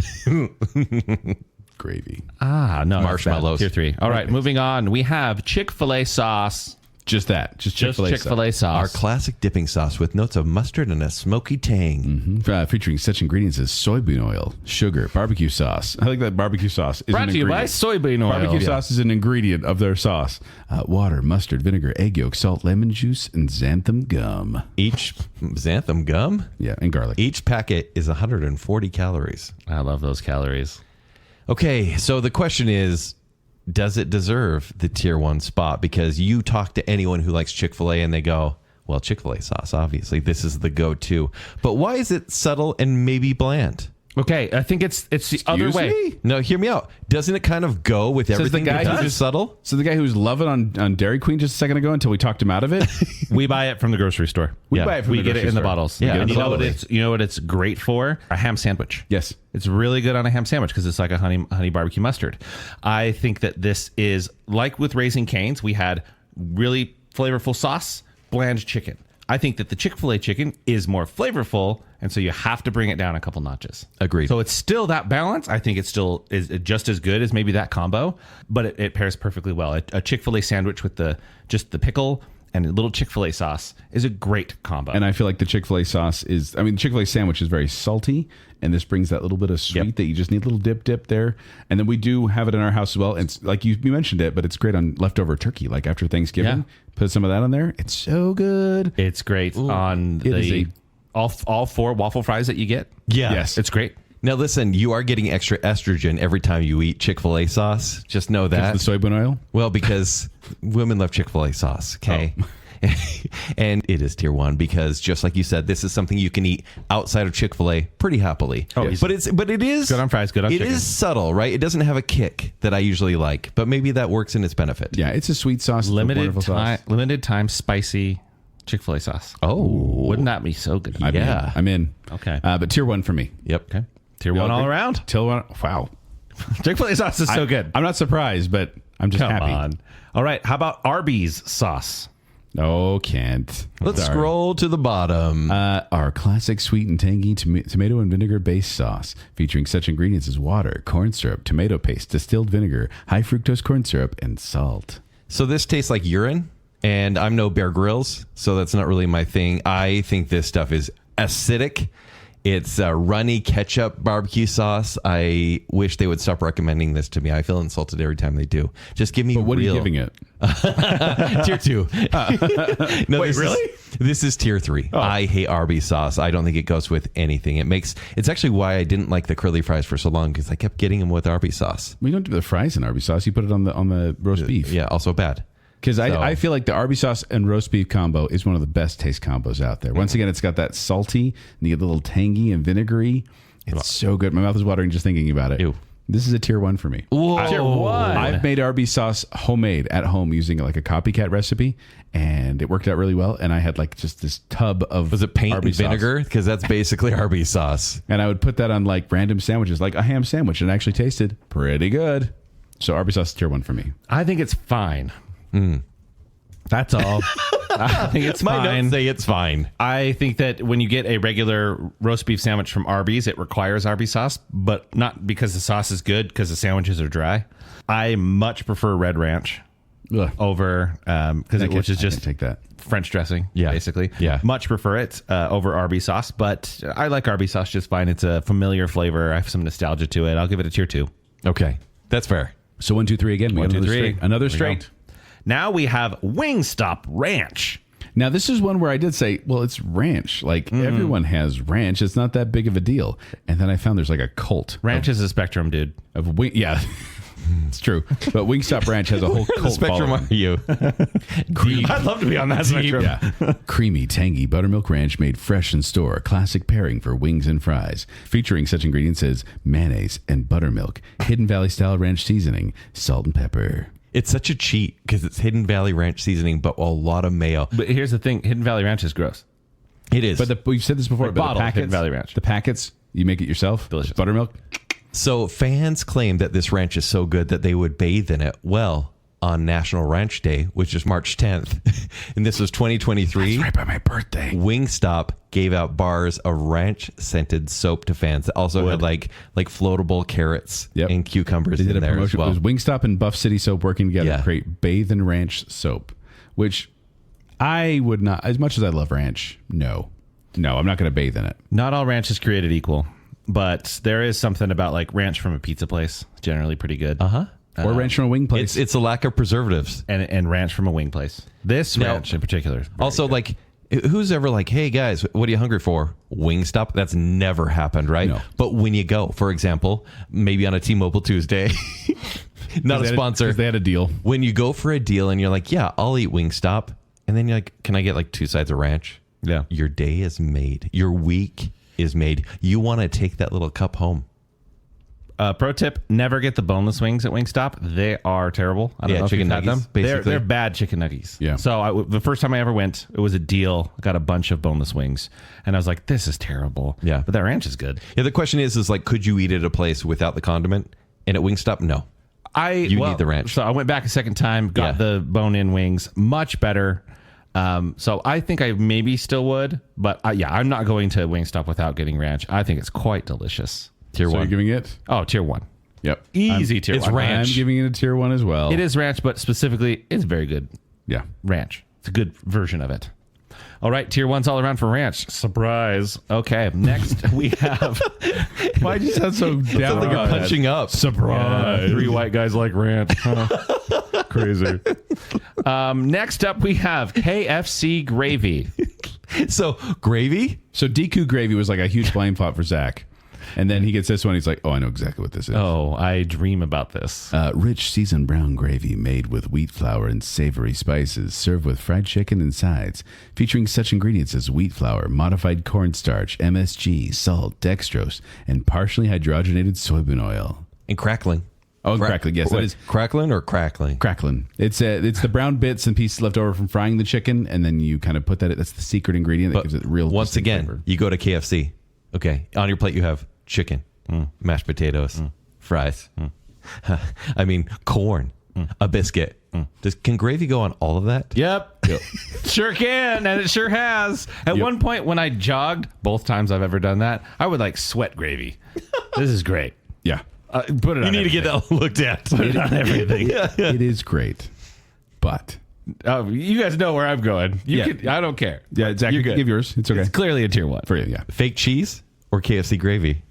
Speaker 3: Gravy.
Speaker 2: No.
Speaker 4: Marshmallows.
Speaker 2: Tier 3. All right, moving on. We have Chick-fil-A sauce.
Speaker 3: Just that. Just Chick-fil-A,
Speaker 2: Chick-fil-A sauce.
Speaker 4: Our classic dipping sauce with notes of mustard and a smoky tang.
Speaker 3: Featuring such ingredients as soybean oil, sugar, barbecue sauce. I like that barbecue sauce is
Speaker 2: Brought
Speaker 3: an
Speaker 2: to you by
Speaker 3: ingredient.
Speaker 2: soybean oil.
Speaker 3: Barbecue sauce is an ingredient of their sauce. Water, mustard, vinegar, egg yolk, salt, lemon juice, and xanthan gum.
Speaker 4: Each xanthan gum?
Speaker 3: Yeah, and garlic.
Speaker 4: Each packet is 140 calories.
Speaker 2: I love those calories.
Speaker 4: Okay, so the question is, does it deserve the tier 1 spot? Because you talk to anyone who likes Chick-fil-A and they go, well, Chick-fil-A sauce, obviously, this is the go-to. But why is it subtle and maybe bland?
Speaker 2: Okay, I think it's the other way.
Speaker 3: Me?
Speaker 4: No, hear me out. Doesn't it kind of go with everything
Speaker 3: the guy
Speaker 4: because
Speaker 3: who
Speaker 4: it's subtle?
Speaker 3: So the guy who was loving on Dairy Queen just a second ago until we talked him out of it.
Speaker 2: We buy it from the grocery store.
Speaker 3: We buy it from
Speaker 2: we
Speaker 3: the
Speaker 2: get
Speaker 3: grocery
Speaker 2: it in the
Speaker 3: store.
Speaker 2: bottles.
Speaker 4: Yeah,
Speaker 2: and
Speaker 4: absolutely.
Speaker 2: you know what it's great for? A ham sandwich.
Speaker 3: Yes.
Speaker 2: It's really good on a ham sandwich because it's like a honey barbecue mustard. I think that this is like with Raising Cane's. We had really flavorful sauce, bland chicken. I think that the Chick-fil-A chicken is more flavorful, and so you have to bring it down a couple notches.
Speaker 4: Agreed.
Speaker 2: So it's still that balance. I think it still is just as good as maybe that combo, but it pairs perfectly well. A Chick-fil-A sandwich with just the pickle and a little Chick-fil-A sauce is a great combo.
Speaker 3: And I feel like the Chick-fil-A sauce is, the Chick-fil-A sandwich is very salty, and this brings that little bit of sweet that you just need a little dip there. And then we do have it in our house as well. And it's like you mentioned it, but it's great on leftover turkey, like after Thanksgiving.
Speaker 2: Yeah.
Speaker 3: Put some of that on there. It's so good.
Speaker 2: It's great on all 4 waffle fries that you get.
Speaker 4: Yeah.
Speaker 3: Yes.
Speaker 2: It's great.
Speaker 4: Now, listen, you are getting extra estrogen every time you eat Chick-fil-A sauce. Just know that.
Speaker 3: The soybean oil?
Speaker 4: Well, because women love Chick-fil-A sauce, okay?
Speaker 3: Oh.
Speaker 4: And it is tier 1 because, just like you said, this is something you can eat outside of Chick-fil-A pretty happily.
Speaker 2: Oh,
Speaker 4: but it is
Speaker 2: good on fries, good on chicken.
Speaker 4: It is subtle, right? It doesn't have a kick that I usually like, but maybe that works in its benefit.
Speaker 3: Yeah, it's a sweet sauce.
Speaker 2: Limited time spicy Chick-fil-A sauce.
Speaker 4: Oh,
Speaker 2: wouldn't that be so good?
Speaker 3: I'm in.
Speaker 2: Okay.
Speaker 3: But tier 1 for me.
Speaker 4: Yep.
Speaker 2: Okay. Tier 1 all around.
Speaker 3: Tier 1. Wow.
Speaker 2: Chick-fil-A sauce is so good.
Speaker 3: I'm not surprised, but I'm just
Speaker 2: Come
Speaker 3: happy.
Speaker 2: on. All right. How about Arby's sauce?
Speaker 3: Oh, Kent.
Speaker 4: Let's scroll to the bottom.
Speaker 3: Our classic sweet and tangy tomato and vinegar based sauce, featuring such ingredients as water, corn syrup, tomato paste, distilled vinegar, high fructose corn syrup, and salt.
Speaker 4: So this tastes like urine, and I'm no Bear Grylls, so that's not really my thing. I think this stuff is acidic. It's a runny ketchup barbecue sauce. I wish they would stop recommending this to me. I feel insulted every time they do. Just give me
Speaker 3: But what
Speaker 4: real.
Speaker 3: are you giving it?
Speaker 4: Tier 2. No,
Speaker 3: Wait, really?
Speaker 4: This is tier 3.
Speaker 3: Oh.
Speaker 4: I hate Arby sauce. I don't think it goes with anything. It's actually why I didn't like the curly fries for so long, because I kept getting them with Arby sauce.
Speaker 3: We don't do the fries in Arby sauce. You put it on the roast beef.
Speaker 4: Yeah, also bad.
Speaker 3: Because I feel like the Arby sauce and roast beef combo is one of the best taste combos out there. Once again, it's got that salty, and you get a little tangy and vinegary. It's so good. My mouth is watering just thinking about it.
Speaker 4: Ew.
Speaker 3: This is a tier 1 for me.
Speaker 4: Whoa.
Speaker 2: Tier 1.
Speaker 3: I've made Arby sauce homemade at home using like a copycat recipe, and it worked out really well. And I had like just this tub of
Speaker 4: Was it paint
Speaker 3: Arby
Speaker 4: and
Speaker 3: sauce.
Speaker 4: vinegar? Because that's basically Arby sauce.
Speaker 3: And I would put that on like random sandwiches, like a ham sandwich, and it actually tasted pretty good. So Arby sauce is tier 1 for me.
Speaker 2: I think it's fine. That's all. I think it's
Speaker 4: My
Speaker 2: fine.
Speaker 4: notes say it's fine.
Speaker 2: I think that when you get a regular roast beef sandwich from Arby's, it requires Arby sauce, but not because the sauce is good, because the sandwiches are dry. I much prefer Red Ranch
Speaker 3: Ugh.
Speaker 2: over which is
Speaker 3: I
Speaker 2: just
Speaker 3: can't take that.
Speaker 2: French dressing,
Speaker 4: Yeah.
Speaker 2: basically.
Speaker 4: Yeah.
Speaker 2: Much prefer it over Arby sauce, but I like Arby sauce just fine. It's a familiar flavor. I have some nostalgia to it. I'll give it a tier 2.
Speaker 4: Okay, that's fair.
Speaker 3: So 1, 2, 3 again. We got
Speaker 2: 1, 2,
Speaker 3: another
Speaker 2: 3.
Speaker 3: straight. Another
Speaker 2: There we
Speaker 3: straight.
Speaker 2: go. Now we have Wingstop Ranch.
Speaker 3: Now, this is one where I did say, well, it's ranch. Like, everyone has ranch. It's not that big of a deal. And then I found there's like a cult
Speaker 2: Ranch is a spectrum, dude.
Speaker 3: of wing. Yeah, it's true. But Wingstop Ranch has a whole
Speaker 4: The
Speaker 3: cult
Speaker 4: spectrum
Speaker 3: following.
Speaker 4: are you?
Speaker 2: I'd love to be on that spectrum.
Speaker 3: Yeah. Creamy, tangy buttermilk ranch made fresh in store. Classic pairing for wings and fries. Featuring such ingredients as mayonnaise and buttermilk, Hidden Valley style ranch seasoning, salt and pepper.
Speaker 4: It's such a cheat because it's Hidden Valley Ranch seasoning, but a lot of mayo.
Speaker 2: But here's the thing: Hidden Valley Ranch is gross.
Speaker 4: It is.
Speaker 3: But we've said this before.
Speaker 2: Like
Speaker 3: but
Speaker 2: bottled
Speaker 3: the packets,
Speaker 2: Hidden Valley Ranch.
Speaker 3: The packets, you make it yourself.
Speaker 2: Delicious.
Speaker 3: Buttermilk.
Speaker 4: So fans claim that this ranch is so good that they would bathe in it. Well, on National Ranch Day, which is March 10th, and this was 2023,
Speaker 3: Right by my birthday.
Speaker 4: Wingstop gave out bars of ranch-scented soap to fans that also had like floatable carrots
Speaker 3: Yep.
Speaker 4: and cucumbers
Speaker 3: They did
Speaker 4: in
Speaker 3: a
Speaker 4: there as
Speaker 3: promotion.
Speaker 4: well.
Speaker 3: It was Wingstop and Buff City Soap working together
Speaker 4: Yeah.
Speaker 3: to create Bathe and Ranch soap, which I would not, as much as I love ranch, no, I'm not going to bathe in it.
Speaker 2: Not all ranch is created equal, but there is something about like ranch from a pizza place, generally pretty good.
Speaker 3: Or ranch from a wing place.
Speaker 4: It's a lack of preservatives.
Speaker 2: And ranch from a wing place. This
Speaker 4: Now-
Speaker 2: ranch in particular. is very
Speaker 4: Also,
Speaker 2: good.
Speaker 4: like, who's ever like, hey guys, what are you hungry for? Wingstop? That's never happened, right?
Speaker 3: No.
Speaker 4: But when you go, for example, maybe on a T-Mobile Tuesday, not a sponsor.
Speaker 3: Because they had a deal.
Speaker 4: When you go for a deal and you're like, yeah, I'll eat Wingstop, and then you're like, can I get like 2 sides of ranch?
Speaker 2: Yeah.
Speaker 4: Your day is made. Your week is made. You want to take that little cup home.
Speaker 2: Pro tip: never get the boneless wings at Wingstop. They are terrible. I don't
Speaker 4: Yeah,
Speaker 2: know if
Speaker 4: chicken
Speaker 2: you've had
Speaker 4: nuggets,
Speaker 2: them. They're
Speaker 4: basically.
Speaker 2: bad chicken nuggets.
Speaker 3: Yeah.
Speaker 2: So the first time I ever went, it was a deal. I got a bunch of boneless wings, and I was like, "This is terrible."
Speaker 4: Yeah.
Speaker 2: But that ranch is good.
Speaker 4: Yeah, the question is like, could you eat at a place without the condiment? And at Wingstop, no. You need the ranch.
Speaker 2: So I went back a second time, got
Speaker 4: Yeah.
Speaker 2: the bone-in wings, much better. So I think I maybe still would, but I'm not going to Wingstop without getting ranch. I think it's quite delicious.
Speaker 4: Tier
Speaker 3: So
Speaker 4: 1.
Speaker 3: you're giving it?
Speaker 2: Oh, tier 1.
Speaker 3: Yep.
Speaker 2: Easy tier
Speaker 4: it's
Speaker 2: 1.
Speaker 4: ranch.
Speaker 3: I'm giving it a tier 1 as well.
Speaker 2: It is ranch, but specifically, it's very good
Speaker 3: Yeah.
Speaker 2: ranch. It's a good version of it. All right, tier 1's all around for ranch. Surprise. Okay, next we have...
Speaker 3: Why did you sound so down?
Speaker 4: Sounds like you're punching up.
Speaker 3: Surprise.
Speaker 2: 3 white guys like ranch. Huh. Crazy. Next up, we have KFC gravy.
Speaker 4: So, gravy?
Speaker 3: So Deku gravy was like a huge blind spot for Zach. And then he gets this one. He's like, oh, I know exactly what this is.
Speaker 2: Oh, I dream about this.
Speaker 3: Rich seasoned brown gravy made with wheat flour and savory spices, served with fried chicken and sides, featuring such ingredients as wheat flour, modified cornstarch, MSG, salt, dextrose, and partially hydrogenated soybean oil.
Speaker 4: And crackling.
Speaker 3: Oh, crackling. Yes, that
Speaker 4: Wait,
Speaker 3: is
Speaker 4: crackling or crackling?
Speaker 3: crackling. It's the brown bits and pieces left over from frying the chicken, and then you kind of put that. That's the secret ingredient that gives it real.
Speaker 4: Once
Speaker 3: distinct
Speaker 4: again,
Speaker 3: flavor.
Speaker 4: you go to KFC. Okay. On your plate, you have chicken, mashed potatoes, fries. I mean, corn, a biscuit. Can gravy go on all of that?
Speaker 2: Yep. Sure can, and it sure has. At one point when I jogged, both times I've ever done that, I would like sweat gravy. This is great.
Speaker 3: Yeah,
Speaker 2: Put it on
Speaker 4: You need to get that looked at.
Speaker 2: Put it on everything.
Speaker 3: it is great, but
Speaker 2: Oh, you guys know where I'm going. I don't care.
Speaker 3: yeah, Zach,
Speaker 2: You're
Speaker 3: you can
Speaker 2: good.
Speaker 3: give yours. It's okay
Speaker 2: It's clearly a tier 1.
Speaker 3: for you. Yeah,
Speaker 4: Fake cheese or KFC gravy?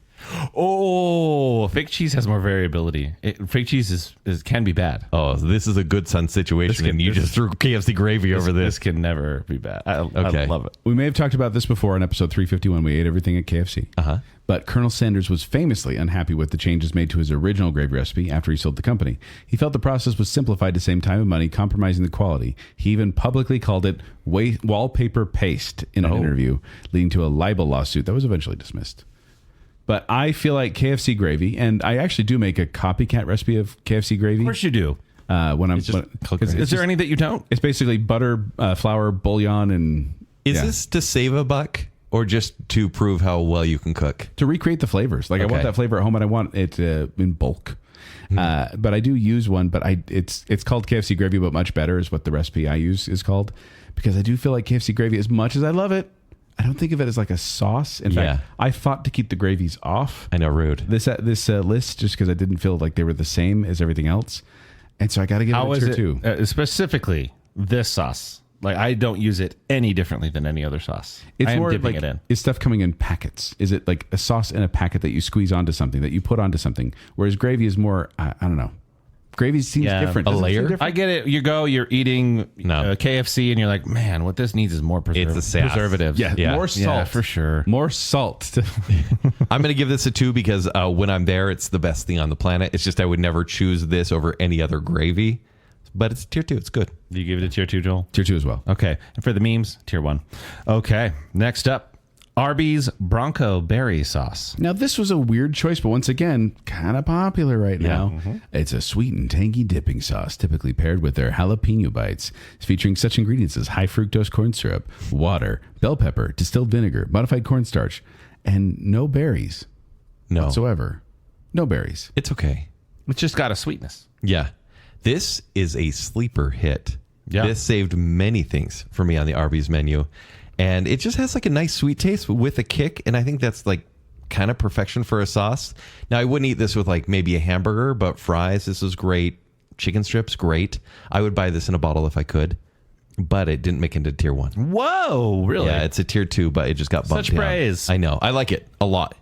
Speaker 2: Oh, fake cheese has more variability. Fake cheese can be bad.
Speaker 4: Oh, so this is a good son situation, and you just threw KFC gravy over
Speaker 2: This
Speaker 4: this.
Speaker 2: can never be bad. I
Speaker 4: Okay.
Speaker 2: love it.
Speaker 3: we may have talked about this before in episode 351. We ate everything at KFC. But Colonel Sanders was famously unhappy with the changes made to his original gravy recipe after he sold the company. He felt the process was simplified to save time and money, compromising the quality. He even publicly called it wallpaper paste in an interview, leading to a libel lawsuit that was eventually dismissed. But I feel like KFC gravy, and I actually do make a copycat recipe of KFC gravy.
Speaker 2: Of course you do.
Speaker 3: When I'm,
Speaker 4: It's just cooked
Speaker 3: it's
Speaker 4: right.
Speaker 2: Is there any that you don't?
Speaker 3: It's basically butter, flour, bouillon, and
Speaker 4: Is
Speaker 3: yeah,
Speaker 4: this to save a buck or just to prove how well you can cook?
Speaker 3: to recreate the flavors. Like I want
Speaker 4: Okay.
Speaker 3: that flavor at home, and I want it in bulk. But I do use one. But it's called KFC gravy, but much better is what the recipe I use is called, because I do feel like KFC gravy, as much as I love it, I don't think of it as like a sauce. In fact, I fought to keep the gravies off.
Speaker 4: I know, rude.
Speaker 3: This list, just because I didn't feel like they were the same as everything else, and so I got to give it a tier 2.
Speaker 2: Specifically, this sauce. Like, I don't use it any differently than any other sauce.
Speaker 3: It's
Speaker 2: I am
Speaker 3: more
Speaker 2: dipping
Speaker 3: like,
Speaker 2: it in.
Speaker 3: is stuff coming in packets? Is it like a sauce in a packet that you squeeze onto something, that you put onto something? Whereas gravy is more, I don't know. Gravy seems different.
Speaker 4: A
Speaker 3: Doesn't it seem
Speaker 4: layer?
Speaker 3: different?
Speaker 2: I get it. You're eating KFC, and you're like, man, what this needs is more
Speaker 4: It's the sauce.
Speaker 2: preservatives.
Speaker 4: Yeah.
Speaker 3: More salt.
Speaker 2: Yeah, for sure.
Speaker 3: More salt.
Speaker 4: I'm going to give this a 2 because when I'm there, it's the best thing on the planet. It's just I would never choose this over any other gravy. But it's tier 2. It's good.
Speaker 2: You give it a tier 2, Joel?
Speaker 3: Tier 2 as well.
Speaker 2: Okay. And for the memes, tier 1. Okay. Next up, Arby's Bronco Berry Sauce.
Speaker 3: Now, this was a weird choice, but once again, kind of popular right now.
Speaker 2: Mm-hmm.
Speaker 3: It's a sweet and tangy dipping sauce, typically paired with their jalapeno bites. It's featuring such ingredients as high fructose corn syrup, water, bell pepper, distilled vinegar, modified cornstarch, and no berries whatsoever. No berries.
Speaker 4: It's okay.
Speaker 2: It's just got a sweetness.
Speaker 4: Yeah. This is a sleeper hit.
Speaker 2: Yeah.
Speaker 4: This saved many things for me on the Arby's menu. And it just has like a nice sweet taste with a kick. And I think that's like kind of perfection for a sauce. Now, I wouldn't eat this with like maybe a hamburger, but fries, this is great. Chicken strips, great. I would buy this in a bottle if I could. But it didn't make it into tier 1.
Speaker 2: Whoa, really?
Speaker 4: Yeah, it's a tier 2, but it just got bumped
Speaker 2: Such
Speaker 4: down.
Speaker 2: praise.
Speaker 4: I know. I like it a lot.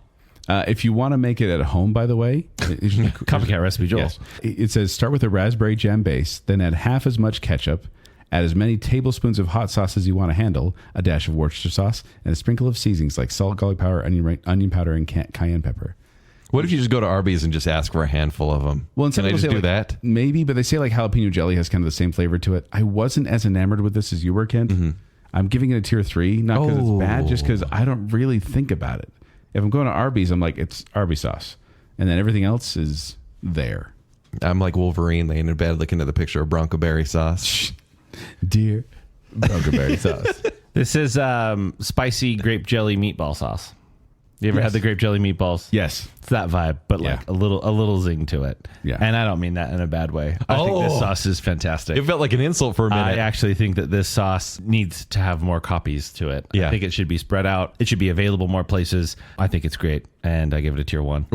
Speaker 3: If you want to make it at home, by the way,
Speaker 2: Copycat recipe, Joel.
Speaker 3: Yes. It says start with a raspberry jam base, then add half as much ketchup, add as many tablespoons of hot sauce as you want to handle, a dash of Worcestershire sauce, and a sprinkle of seasonings like salt, garlic powder, onion powder, and cayenne pepper.
Speaker 4: What if you just go to Arby's and just ask for a handful of them?
Speaker 3: Well, and some
Speaker 4: Can I
Speaker 3: people
Speaker 4: just
Speaker 3: say,
Speaker 4: do
Speaker 3: like,
Speaker 4: that?
Speaker 3: Maybe, but they say like jalapeno jelly has kind of the same flavor to it. I wasn't as enamored with this as you were, Kent.
Speaker 4: Mm-hmm.
Speaker 3: I'm giving it a tier 3, not because it's bad, just because
Speaker 4: Oh.
Speaker 3: I don't really think about it. If I'm going to Arby's, I'm like, it's Arby sauce. And then everything else is there.
Speaker 4: I'm like Wolverine laying in bed looking at the picture of Bronco Berry sauce.
Speaker 3: Dear Broncoberry sauce.
Speaker 2: This is spicy grape jelly meatball sauce. You ever had the grape jelly meatballs?
Speaker 3: Yes.
Speaker 2: It's that vibe, but
Speaker 3: Yeah.
Speaker 2: like a little zing to it.
Speaker 3: Yeah.
Speaker 2: And I don't mean that in a bad way. I think this sauce is fantastic.
Speaker 4: It felt like an insult for a minute.
Speaker 2: I actually think that this sauce needs to have more copies to it.
Speaker 4: Yeah.
Speaker 2: I think it should be spread out. It should be available more places. I think it's great. And I give it a tier 1.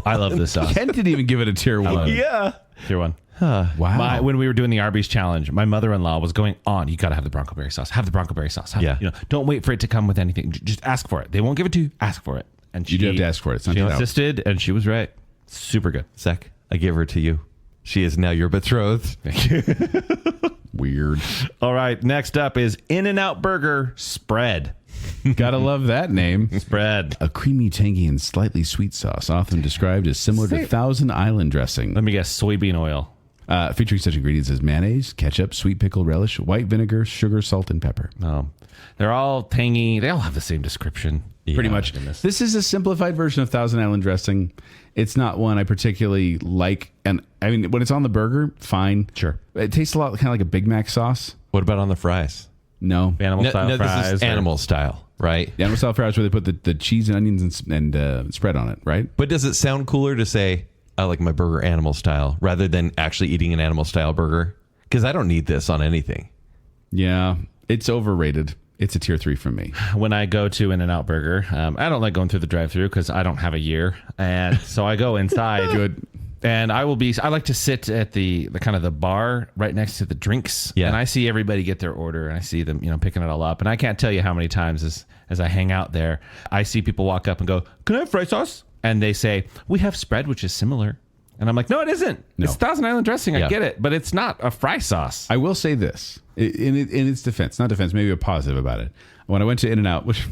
Speaker 2: I love this sauce.
Speaker 3: Ken didn't even give it a tier 1.
Speaker 4: yeah.
Speaker 2: Tier 1.
Speaker 3: Wow.
Speaker 2: When we were doing the Arby's challenge, my mother-in-law was going on, you got to have the Bronco Berry sauce. Have the Bronco Berry sauce.
Speaker 4: Yeah.
Speaker 2: Don't wait for it to come with anything. Just ask for it. They won't give it to you. Ask for it. And
Speaker 3: You do have to ask for it. It's not
Speaker 2: she
Speaker 3: just out.
Speaker 2: insisted, and she was right. Super good.
Speaker 4: Zach, I give her to you. She is now your betrothed.
Speaker 3: Weird.
Speaker 2: All right. Next up is In-N-Out Burger Spread.
Speaker 3: Gotta love that name.
Speaker 2: Spread.
Speaker 3: A creamy, tangy, and slightly sweet sauce, often described as similar to Thousand Island dressing.
Speaker 2: Let me guess. Soybean oil.
Speaker 3: Featuring such ingredients as mayonnaise, ketchup, sweet pickle relish, white vinegar, sugar, salt, and pepper.
Speaker 2: They're all tangy. They all have the same description.
Speaker 3: Pretty much. This is a simplified version of Thousand Island dressing. It's not one I particularly like. And I mean, when it's on the burger, fine.
Speaker 2: Sure.
Speaker 3: It tastes a lot kind of like a Big Mac sauce.
Speaker 4: What about on the fries?
Speaker 3: No.
Speaker 2: Animal style fries.
Speaker 4: This is animal style, right?
Speaker 3: The animal style fries where they put the cheese and onions and spread on it, right?
Speaker 4: But does it sound cooler to say, I like my burger animal style, rather than actually eating an animal style burger? Because I don't need this on anything.
Speaker 3: Yeah. It's overrated. It's a tier 3 from me.
Speaker 2: When I go to In-N-Out Burger, I don't like going through the drive-thru because I don't have a year, and so I go inside.
Speaker 3: Good.
Speaker 2: And I like to sit at the kind of the bar right next to the drinks.
Speaker 4: Yeah.
Speaker 2: And I see everybody get their order, and I see them, picking it all up. And I can't tell you how many times as I hang out there, I see people walk up and go, "Can I have fry sauce?" And they say, "We have spread, which is similar." And I'm like, "No, it isn't.
Speaker 3: No.
Speaker 2: It's Thousand Island dressing. I
Speaker 4: Yeah.
Speaker 2: get it, but it's not a fry sauce."
Speaker 3: I will say this in its defense, not defense, maybe a positive about it. When I went to In-N-Out, which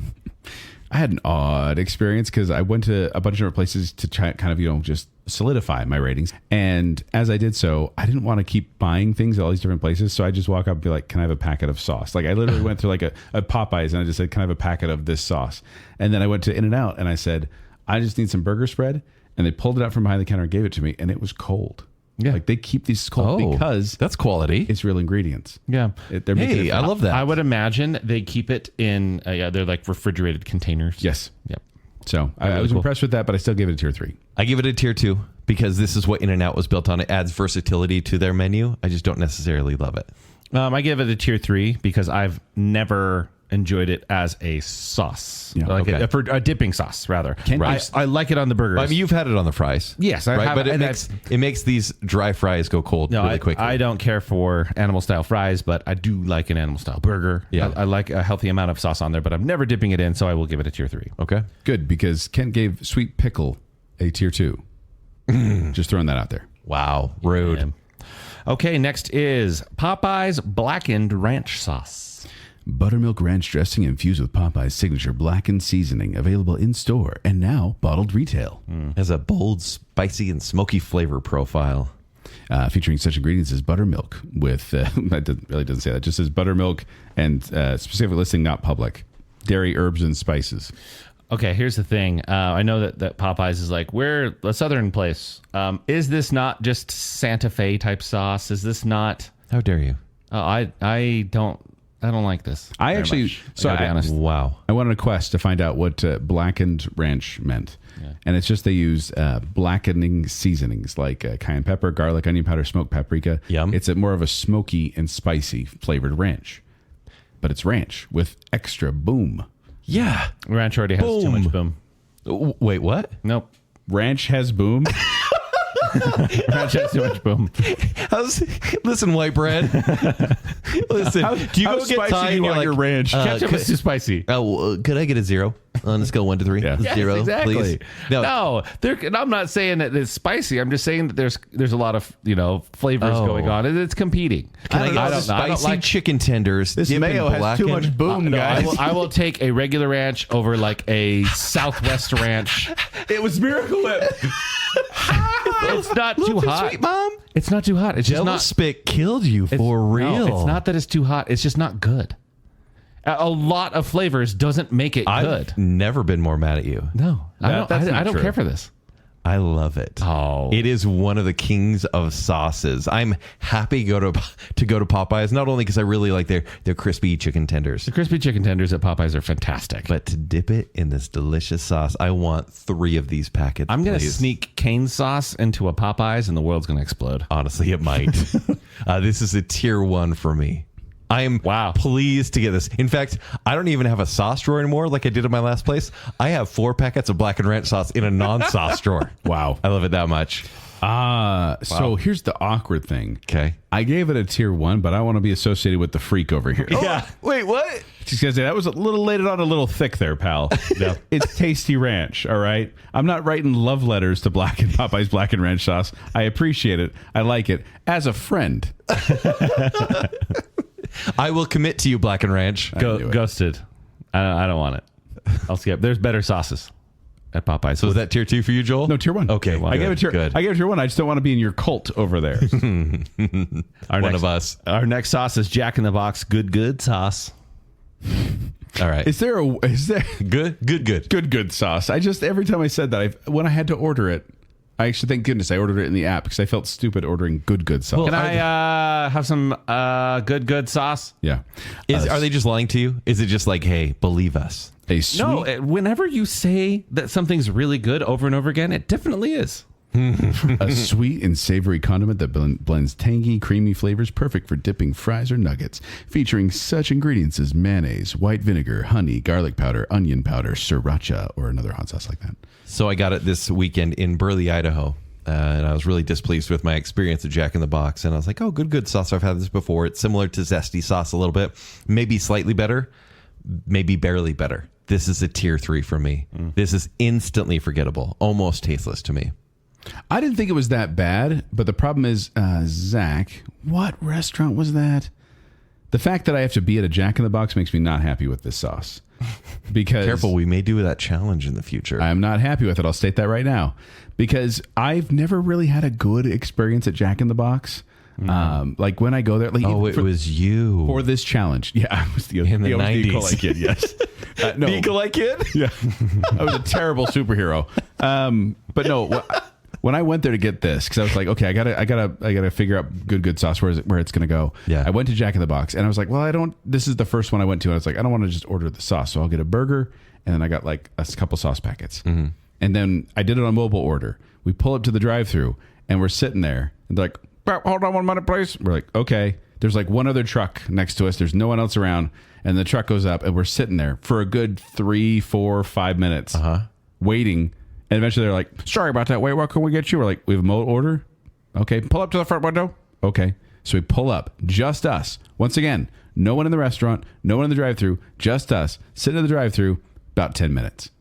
Speaker 3: I had an odd experience because I went to a bunch of different places to try kind of, just solidify my ratings. And as I did so, I didn't want to keep buying things at all these different places. So I just walk up and be like, "Can I have a packet of sauce?" Like I literally went through like a Popeyes and I just said, "Can I have a packet of this sauce?" And then I went to In-N-Out and I said, "I just need some burger spread." And they pulled it out from behind the counter and gave it to me. And it was cold.
Speaker 2: Yeah.
Speaker 3: Like they keep these cold because
Speaker 4: that's quality.
Speaker 3: it's real ingredients.
Speaker 2: Yeah.
Speaker 3: They're making it
Speaker 4: I love that.
Speaker 2: I would imagine they keep it in, they're like refrigerated containers.
Speaker 3: Yes.
Speaker 2: Yep.
Speaker 3: So I was
Speaker 2: cool.
Speaker 3: impressed with that, but I still gave it a tier 3.
Speaker 4: I give it a tier 2 because this is what In-N-Out was built on. It adds versatility to their menu. I just don't necessarily love it.
Speaker 2: I give it a tier 3 because I've never enjoyed it as a sauce, for a dipping sauce rather. I like it on the burgers.
Speaker 4: I mean, you've had it on the fries.
Speaker 2: Yes, I have,
Speaker 4: but it makes these dry fries go cold really quickly.
Speaker 2: I don't care for animal style fries, but I do like an animal style burger.
Speaker 4: Yeah.
Speaker 2: I like a healthy amount of sauce on there, but I'm never dipping it in, so I will give it a tier 3.
Speaker 4: Okay,
Speaker 3: Good, because Kent gave sweet pickle a tier 2. Just throwing that out there.
Speaker 4: wow, rude.
Speaker 2: Yeah. Okay, next is Popeyes Blackened Ranch Sauce.
Speaker 3: Buttermilk ranch dressing infused with Popeye's signature blackened seasoning, available in store and now bottled retail.
Speaker 4: Has a bold, spicy, and smoky flavor profile.
Speaker 3: Featuring such ingredients as buttermilk with, that really doesn't say that, just says buttermilk and specific listing not public, dairy, herbs, and spices.
Speaker 2: Okay, here's the thing. I know that Popeyes is like, we're a southern place. Is this not just Santa Fe type sauce? Is this not...
Speaker 4: How dare you?
Speaker 2: I don't like this.
Speaker 3: I
Speaker 2: very
Speaker 3: actually,
Speaker 2: much.
Speaker 3: so
Speaker 2: I gotta be honest.
Speaker 4: Wow.
Speaker 3: I went on a quest to find out what blackened ranch meant. Yeah. And it's just they use blackening seasonings like cayenne pepper, garlic, onion powder, smoked paprika.
Speaker 4: Yum.
Speaker 3: It's more of a smoky and spicy flavored ranch. But it's ranch with extra boom.
Speaker 4: Yeah.
Speaker 2: Ranch already has too much boom.
Speaker 4: Wait, what?
Speaker 2: Nope.
Speaker 3: Ranch has boom?
Speaker 2: Ranch has too much boom.
Speaker 4: Listen, white bread. Listen, do you go get Thai and you're like,
Speaker 3: your ranch?
Speaker 2: Ketchup is too spicy.
Speaker 4: Oh, could I get a 0 on a scale 1 to 3?
Speaker 3: Yeah.
Speaker 2: Yes,
Speaker 4: 0,
Speaker 2: exactly.
Speaker 4: please.
Speaker 2: No, I'm not saying that it's spicy. I'm just saying that there's a lot of flavors going on, and it's competing.
Speaker 4: Can I get
Speaker 2: I don't
Speaker 4: spicy
Speaker 2: know. I don't like
Speaker 4: chicken tenders?
Speaker 3: This
Speaker 4: dip in
Speaker 3: mayo has too
Speaker 4: blackened?
Speaker 3: much boom, guys.
Speaker 2: I will take a regular ranch over like a Southwest ranch.
Speaker 3: It was Miracle Whip.
Speaker 2: It's not too hot.
Speaker 4: Sweet mom.
Speaker 2: It's not too hot. It's just
Speaker 4: Devil
Speaker 2: not.
Speaker 4: spit killed you for real.
Speaker 2: No, it's not that it's too hot. It's just not good. A lot of flavors doesn't make it good.
Speaker 4: I've never been more mad at you.
Speaker 2: No, I
Speaker 3: that's not
Speaker 2: don't
Speaker 3: true.
Speaker 2: care for this.
Speaker 4: I love it.
Speaker 2: Oh.
Speaker 4: It is one of the kings of sauces. I'm happy to go to Popeyes, not only because I really like their crispy chicken tenders,
Speaker 2: The crispy chicken tenders at Popeyes are fantastic.
Speaker 4: but to dip it in this delicious sauce. I want 3 of these packets.
Speaker 2: I'm going to
Speaker 4: please.
Speaker 2: sneak cane sauce into a Popeyes and the world's going to explode.
Speaker 4: Honestly, it might. This is a tier 1 for me. I am pleased to get this. In fact, I don't even have a sauce drawer anymore like I did at my last place. I have 4 packets of blackened ranch sauce in a non-sauce drawer.
Speaker 3: Wow.
Speaker 4: I love it that much.
Speaker 3: So here's the awkward thing.
Speaker 4: Okay.
Speaker 3: I gave it a tier 1, but I want to be associated with the freak over here.
Speaker 4: Yeah. Wait, what?
Speaker 3: Just gonna say that was a little laid it on a little thick there, pal. Yeah. It's tasty ranch, all right? I'm not writing love letters to Popeyes blackened ranch sauce. I appreciate it. I like it. As a friend.
Speaker 4: I will commit to you, blackened ranch.
Speaker 2: Ghosted. I don't want it. I'll skip. There's better sauces at Popeyes.
Speaker 4: So is that tier 2 for you, Joel?
Speaker 3: No, tier 1.
Speaker 4: Okay,
Speaker 3: I gave it tier
Speaker 4: good.
Speaker 3: I gave it tier 1. I just don't want to be in your cult over there.
Speaker 4: One of us.
Speaker 2: Our next sauce is Jack in the Box Good sauce.
Speaker 4: All right.
Speaker 3: Is there
Speaker 4: Good.
Speaker 3: sauce? I just every time I said that, when I had to order it, I actually thank goodness I ordered it in the app because I felt stupid ordering good sauce.
Speaker 2: Can I have some good sauce?
Speaker 3: Yeah.
Speaker 4: Are they just lying to you? Is it just like, hey, believe us?
Speaker 3: A sweet,
Speaker 2: No, whenever you say that something's really good over and over again, it definitely is.
Speaker 3: a sweet and savory condiment that blends tangy, creamy flavors, perfect for dipping fries or nuggets, featuring such ingredients as mayonnaise, white vinegar, honey, garlic powder, onion powder, sriracha, or another hot sauce like that.
Speaker 4: So I got it this weekend in Burley, Idaho. And I was really displeased with my experience at Jack in the Box. And I was like, oh, good sauce. I've had this before. It's similar to zesty sauce a little bit. Maybe slightly better. Maybe barely better. This is a tier 3 for me. This is instantly forgettable. Almost tasteless to me.
Speaker 3: I didn't think it was that bad, but the problem is, Zack, what restaurant was that? The fact that I have to be at a Jack in the Box makes me not happy with this sauce. Because
Speaker 4: Careful, we may do that challenge in the future.
Speaker 3: I'm not happy with it. I'll state that right now. Because I've never really had a good experience at Jack in the Box. Like when I go there, like
Speaker 4: it was you
Speaker 3: for this challenge. Yeah, I was the
Speaker 4: in the 90s.
Speaker 3: E. coli kid. Yes, no,
Speaker 4: E. coli kid.
Speaker 3: Yeah, I was a terrible superhero. But no, when I went there to get this, because I was like, okay, I gotta figure out good sauce where it's gonna go.
Speaker 4: Yeah,
Speaker 3: I went to Jack in the Box and I was like, well, this is the first one I went to, and I was like, I don't want to just order the sauce, so I'll get a burger, and then I got like a couple sauce packets. And then I did it on mobile order. We pull up to the drive-thru, and we're sitting there. And they're like, hold on 1 minute, please. We're like, okay. There's like one other truck next to us. There's no one else around. And the truck goes up, and we're sitting there for a good 3, 4, 5 minutes waiting. And eventually they're like, sorry about that. Wait, what can we get you? We're like, we have a mobile order? Okay, pull up to the front window. Okay. So we pull up, just us. Once again, no one in the restaurant, no one in the drive-thru, just us. Sitting in the drive-thru, about 10 minutes.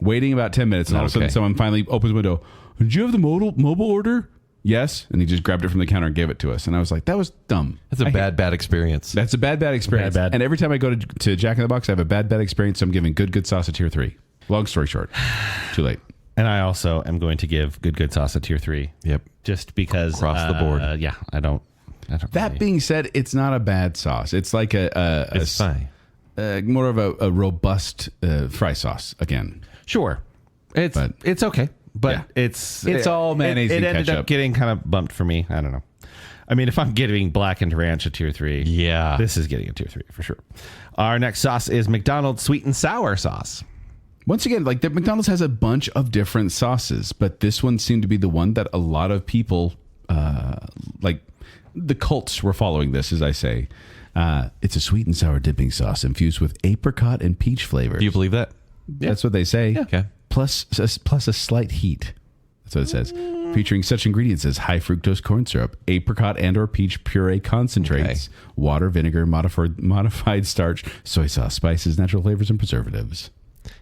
Speaker 3: Waiting about 10 minutes, and all of a sudden someone finally opens the window. Did you have the mobile order? Yes. And he just grabbed it from the counter and gave it to us. And I was like, that was dumb.
Speaker 4: That's a bad experience.
Speaker 3: That's a bad experience.
Speaker 2: Bad.
Speaker 3: And every time I go to Jack in the Box, I have a bad experience. So I'm giving good sauce a tier 3. Long story short. Too late.
Speaker 2: And I also am going to give good sauce a tier 3.
Speaker 4: Yep.
Speaker 2: Just because
Speaker 4: across the board.
Speaker 2: Yeah, I don't
Speaker 3: That
Speaker 2: really.
Speaker 3: being said, it's not a bad sauce. It's like
Speaker 4: It's fine.
Speaker 3: more of a robust fry sauce again.
Speaker 2: Sure. It's okay. But
Speaker 3: Yeah.
Speaker 2: it's
Speaker 3: all mayonnaise
Speaker 2: It
Speaker 3: and
Speaker 2: ended
Speaker 3: ketchup.
Speaker 2: up getting kind of bumped for me. I don't know. I mean, if I'm giving blackened ranch a tier 3,
Speaker 4: Yeah.
Speaker 2: this is getting a tier 3 for sure. Our next sauce is McDonald's sweet and sour sauce.
Speaker 3: Once again, like the McDonald's has a bunch of different sauces, but this one seemed to be the one that a lot of people, like the cults, were following this, as I say. It's a sweet and sour dipping sauce infused with apricot and peach flavors.
Speaker 4: Do you believe that?
Speaker 3: That's what they say.
Speaker 4: Yeah. Okay.
Speaker 3: Plus a slight heat. That's what it says. Featuring such ingredients as high fructose corn syrup, apricot and or peach puree concentrates, water, vinegar, modified starch, soy sauce, spices, natural flavors, and preservatives.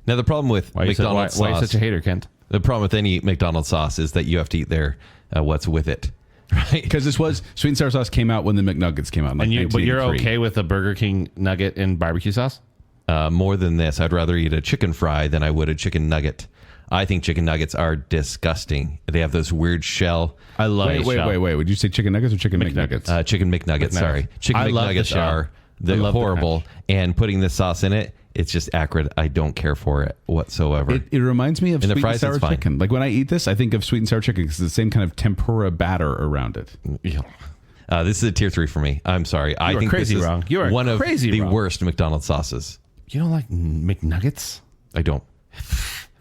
Speaker 4: Now, the problem with McDonald's
Speaker 2: why are you
Speaker 4: sauce,
Speaker 2: such a hater, Kent?
Speaker 4: the problem with any McDonald's sauce is that you have to eat their what's with it, right?
Speaker 3: Because this was sweet and sour sauce came out when the McNuggets came out. In like
Speaker 2: But you're
Speaker 3: 1983.
Speaker 2: okay with a Burger King nugget in barbecue sauce?
Speaker 4: More than this, I'd rather eat a chicken fry than I would a chicken nugget. I think chicken nuggets are disgusting. They have this weird shell.
Speaker 2: I love
Speaker 3: Wait. Would you say chicken nuggets or chicken McNuggets?
Speaker 4: Chicken McNuggets, sorry. Chicken
Speaker 2: I love the
Speaker 4: McNuggets
Speaker 2: shell.
Speaker 4: are
Speaker 2: I love the
Speaker 4: horrible. And putting this sauce in it, it's just acrid. I don't care for it whatsoever.
Speaker 3: It reminds me of
Speaker 4: And the
Speaker 3: sweet
Speaker 4: fries,
Speaker 3: and sour
Speaker 4: it's fine.
Speaker 3: chicken. Like when I eat this, I think of sweet and sour chicken because it's the same kind of tempura batter around it.
Speaker 4: This is a tier 3 for me. I'm sorry. I
Speaker 2: are
Speaker 4: think
Speaker 2: crazy
Speaker 4: this is
Speaker 2: wrong. You are
Speaker 4: one of
Speaker 2: crazy
Speaker 4: the
Speaker 2: wrong.
Speaker 4: worst McDonald's sauces.
Speaker 2: You don't like McNuggets?
Speaker 4: I don't.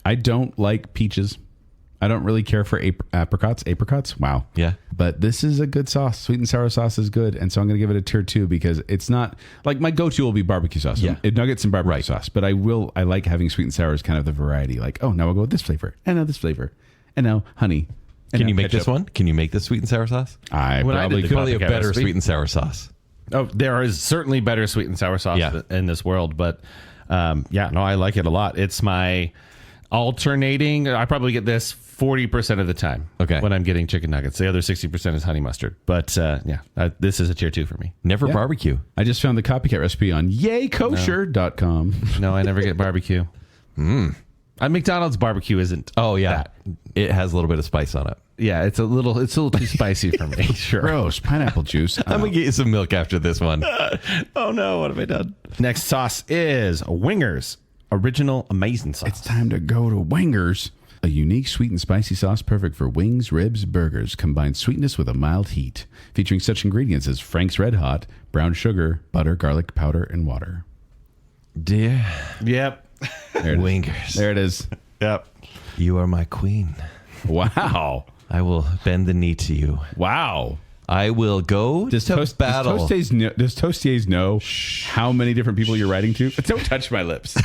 Speaker 3: I don't like peaches. I don't really care for apricots. Apricots? Wow.
Speaker 4: Yeah.
Speaker 3: But this is a good sauce. Sweet and sour sauce is good. And so I'm going to give it a tier 2 because it's not like my go-to will be barbecue sauce.
Speaker 4: Yeah.
Speaker 3: Nuggets and barbecue sauce. But I like having sweet and sour as kind of the variety. Like, oh, now I'll go with this flavor. And now this flavor. And now honey. And
Speaker 4: Can
Speaker 3: now
Speaker 4: you make this
Speaker 3: ketchup.
Speaker 4: one? Can you make this sweet and sour sauce?
Speaker 3: I
Speaker 2: When I
Speaker 3: probably
Speaker 2: did the
Speaker 3: could.
Speaker 4: Probably a
Speaker 2: Copycat
Speaker 4: better
Speaker 2: recipe.
Speaker 4: sweet and sour sauce.
Speaker 2: Oh, there is certainly better sweet and sour sauce
Speaker 4: Yeah.
Speaker 2: in this world, but I like it a lot. It's my alternating. I probably get this 40% of the time.
Speaker 4: Okay.
Speaker 2: When I'm getting chicken nuggets, the other 60% is honey mustard. But this is a tier 2 for me.
Speaker 4: Never barbecue.
Speaker 3: I just found the copycat recipe on yaykosher.com.
Speaker 2: No, I never get barbecue. McDonald's barbecue isn't.
Speaker 4: Oh, yeah.
Speaker 2: that.
Speaker 4: It has a little bit of spice on it.
Speaker 2: Yeah, it's a little too spicy for me. Sure.
Speaker 3: Gross. Pineapple juice.
Speaker 4: I'm going to get you some milk after this one.
Speaker 2: Oh no, what have I done? Next sauce is Wingers Original Amazing Sauce.
Speaker 3: It's time to go to Wingers. A unique sweet and spicy sauce perfect for wings, ribs, burgers. Combines sweetness with a mild heat. Featuring such ingredients as Frank's Red Hot, brown sugar, butter, garlic powder, and water.
Speaker 4: Dear
Speaker 2: Yep.
Speaker 3: There it is.
Speaker 4: Wingers,
Speaker 3: There it is.
Speaker 2: Yep.
Speaker 4: you are my queen.
Speaker 3: Wow.
Speaker 4: I will bend the knee to you.
Speaker 3: Wow.
Speaker 4: I will go to battle.
Speaker 3: Does Tostiers know how many different people you're writing to? Don't touch my lips.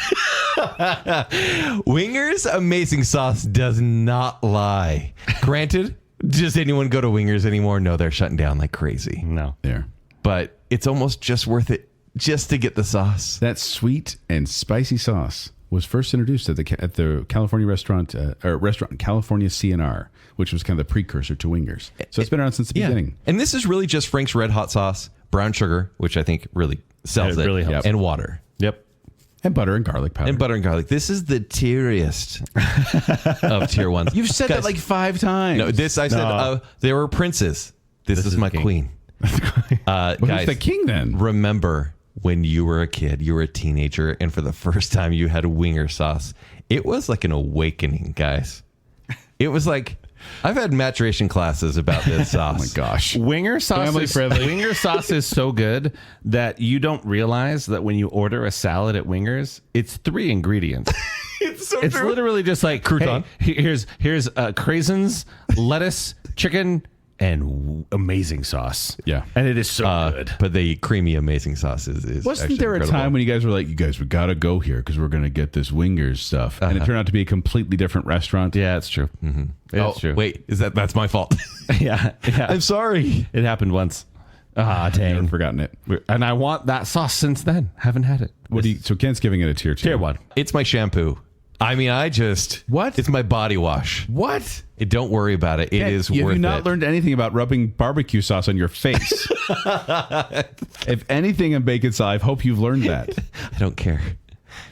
Speaker 4: Wingers Amazing Sauce does not lie. Granted, does anyone go to Wingers anymore? No, they're shutting down like crazy.
Speaker 2: No.
Speaker 3: There.
Speaker 4: But it's almost just worth it just to get the sauce.
Speaker 3: That sweet and spicy sauce was first introduced at the California restaurant California CNR, which was kind of the precursor to Wingers. So it's been around since the beginning.
Speaker 4: And this is really just Frank's Red Hot sauce, brown sugar, which I think really sells
Speaker 2: It
Speaker 4: it,
Speaker 2: really helps.
Speaker 4: and water.
Speaker 2: Yep.
Speaker 3: And butter and garlic powder.
Speaker 4: And butter and garlic. This is the tieriest of tier ones.
Speaker 3: You've said
Speaker 4: Guys,
Speaker 3: that like 5 times.
Speaker 4: No, I said there were princes. This is my
Speaker 2: the king.
Speaker 4: queen.
Speaker 3: Well, who's
Speaker 4: Guys,
Speaker 3: the king then?
Speaker 4: remember when you were a kid, you were a teenager, and for the first time you had winger sauce. It was like an awakening, guys. It was like I've had maturation classes about this sauce.
Speaker 3: Oh my gosh.
Speaker 2: Winger sauce
Speaker 3: Family
Speaker 2: is,
Speaker 3: friendly.
Speaker 2: Winger sauce is so good that you don't realize that when you order a salad at Wingers, it's 3 ingredients.
Speaker 4: It's so
Speaker 2: It's literally just like
Speaker 4: Crouton.
Speaker 2: Hey, here's craisins, lettuce, chicken, and amazing sauce.
Speaker 3: Yeah.
Speaker 2: And it is so good.
Speaker 4: But the creamy amazing sauce is
Speaker 3: Wasn't
Speaker 4: actually
Speaker 3: there a
Speaker 4: incredible.
Speaker 3: time when you guys were like, you guys, we got to go here because we're going to get this Wingers stuff. And it turned out to be a completely different restaurant.
Speaker 2: Yeah, it's true. Mm-hmm. It's true.
Speaker 4: Wait, that's my fault?
Speaker 2: yeah.
Speaker 4: I'm sorry.
Speaker 2: It happened once. Ah,
Speaker 3: I've
Speaker 2: dang.
Speaker 3: never forgotten it.
Speaker 2: And I want that sauce since then. Haven't had it.
Speaker 3: So Kent's giving it a tier 2.
Speaker 2: Tier 1.
Speaker 4: It's my shampoo. I mean,
Speaker 3: What?
Speaker 4: It's my body wash.
Speaker 3: What?
Speaker 4: Don't worry about it. It
Speaker 3: Kent,
Speaker 4: is
Speaker 3: have
Speaker 4: worth
Speaker 3: you not
Speaker 4: it.
Speaker 3: learned anything about rubbing barbecue sauce on your face? If anything in Baconsale, I hope you've learned that.
Speaker 4: I don't care.